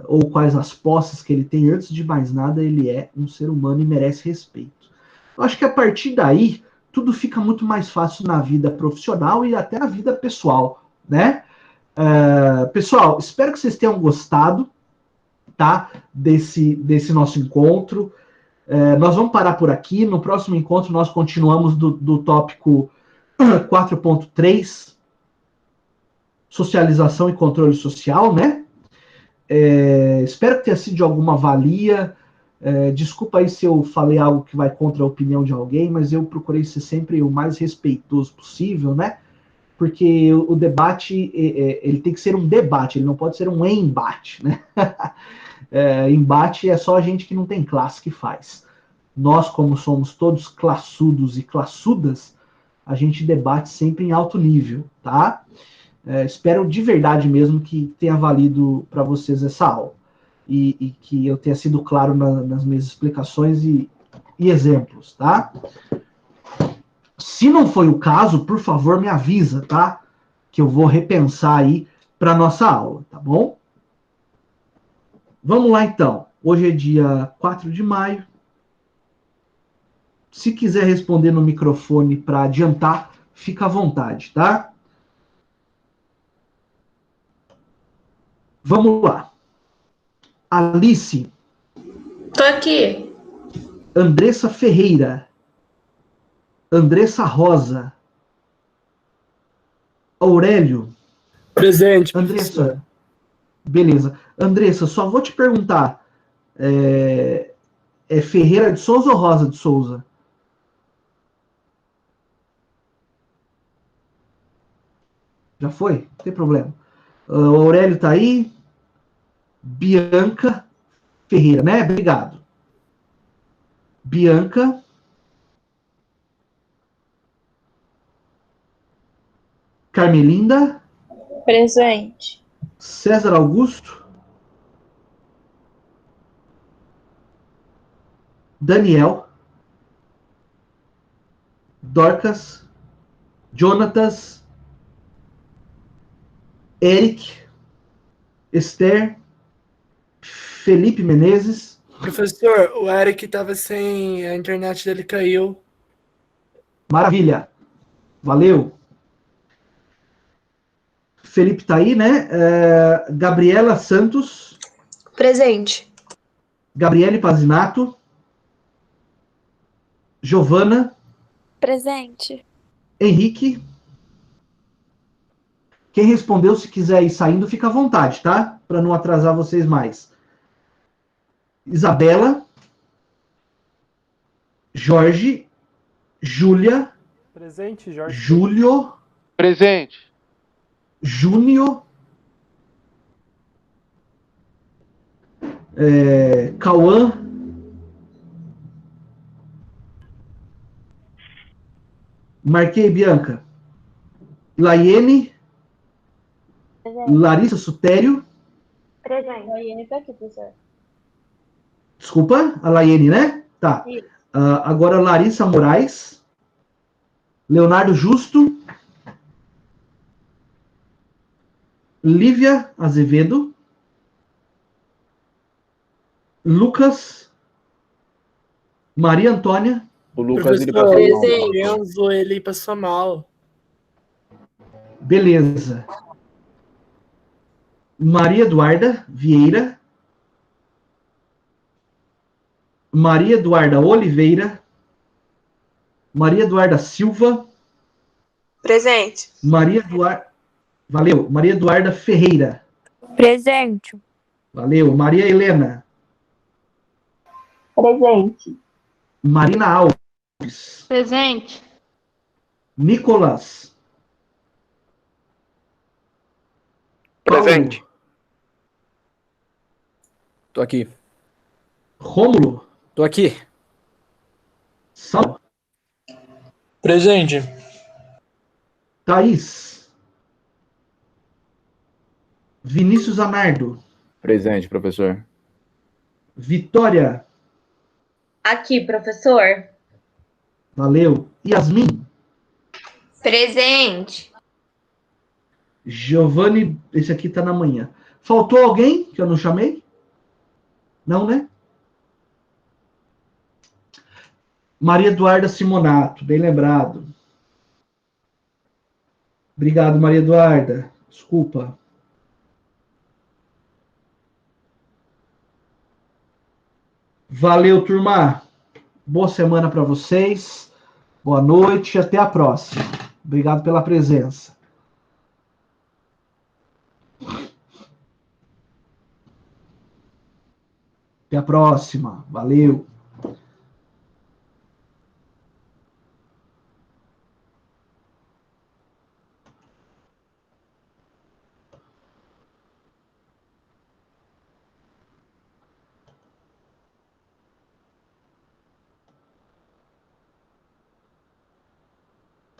ou quais as posses que ele tem, antes de mais nada, ele é um ser humano e merece respeito. Eu acho que a partir daí, tudo fica muito mais fácil na vida profissional e até na vida pessoal, né? Pessoal, espero que vocês tenham gostado, tá? Desse nosso encontro. Nós vamos parar por aqui. No próximo encontro, nós continuamos do tópico 4.3, socialização e controle social, né? Espero que tenha sido de alguma valia. Desculpa aí se eu falei algo que vai contra a opinião de alguém, mas eu procurei ser sempre o mais respeitoso possível, né? Porque o debate, ele tem que ser um debate, ele não pode ser um embate, né? Embate é só a gente que não tem classe que faz. Nós, como somos todos classudos e classudas, a gente debate sempre em alto nível, tá? Espero de verdade mesmo que tenha valido para vocês essa aula. E que eu tenha sido claro nas minhas explicações e exemplos, tá? Se não foi o caso, por favor, me avisa, tá? Que eu vou repensar aí para nossa aula, tá bom? Vamos lá, então. Hoje é dia 4 de maio. Se quiser responder no microfone para adiantar, fica à vontade, tá? Vamos lá. Alice. Tô aqui. Andressa Ferreira. Andressa Rosa. Aurélio. Presente, Andressa. professor. Beleza. Andressa, só vou te perguntar. É Ferreira de Souza ou Rosa de Souza? Já foi? Não tem problema. O Aurélio tá aí. Bianca Ferreira, né? Obrigado. Bianca. Carmelinda. Presente. César Augusto. Daniel. Dorcas. Jonatas. Eric. Esther. Felipe Menezes. Professor, o Eric tava sem... A internet dele caiu. Maravilha. Valeu. Felipe tá aí, né? Gabriela Santos. Presente. Gabriele Pazinato. Giovana. Presente. Henrique. Quem respondeu, se quiser ir saindo, fica à vontade, tá? Para não atrasar vocês mais. Isabela. Jorge. Júlia. Presente, Jorge. Júlio. Presente. Júnior. Cauã. Marquei, Bianca. Laiene. Presente. Larissa Sutério. Presente. A Iene tá aqui, professor. Desculpa, a Laiene, né? Tá. Isso. Agora Larissa Moraes. Leonardo Justo. Lívia Azevedo. Lucas. Maria Antônia. O Lucas, ele Professor, passou mal. Presente. o Enzo, ele passou mal. Beleza. Maria Eduarda Vieira. Maria Eduarda Oliveira. Maria Eduarda Silva. Presente. Maria Eduarda. Valeu. Maria Eduarda Ferreira. Presente. Valeu. Maria Helena. Presente. Marina Alves. Presente. Nicolas. Presente. Paulo. Tô aqui. Rômulo. Tô aqui. Sal. Presente. Thaís. Vinícius Amardo. Presente, professor. Vitória. Aqui, professor. Valeu. Yasmin. Presente. Giovanni. Esse aqui tá na manhã. Faltou alguém que eu não chamei? Não, né? Maria Eduarda Simonato, bem lembrado. Obrigado, Maria Eduarda. Desculpa. Valeu, turma. Boa semana para vocês. Boa noite e até a próxima. Obrigado pela presença. Até a próxima. Valeu.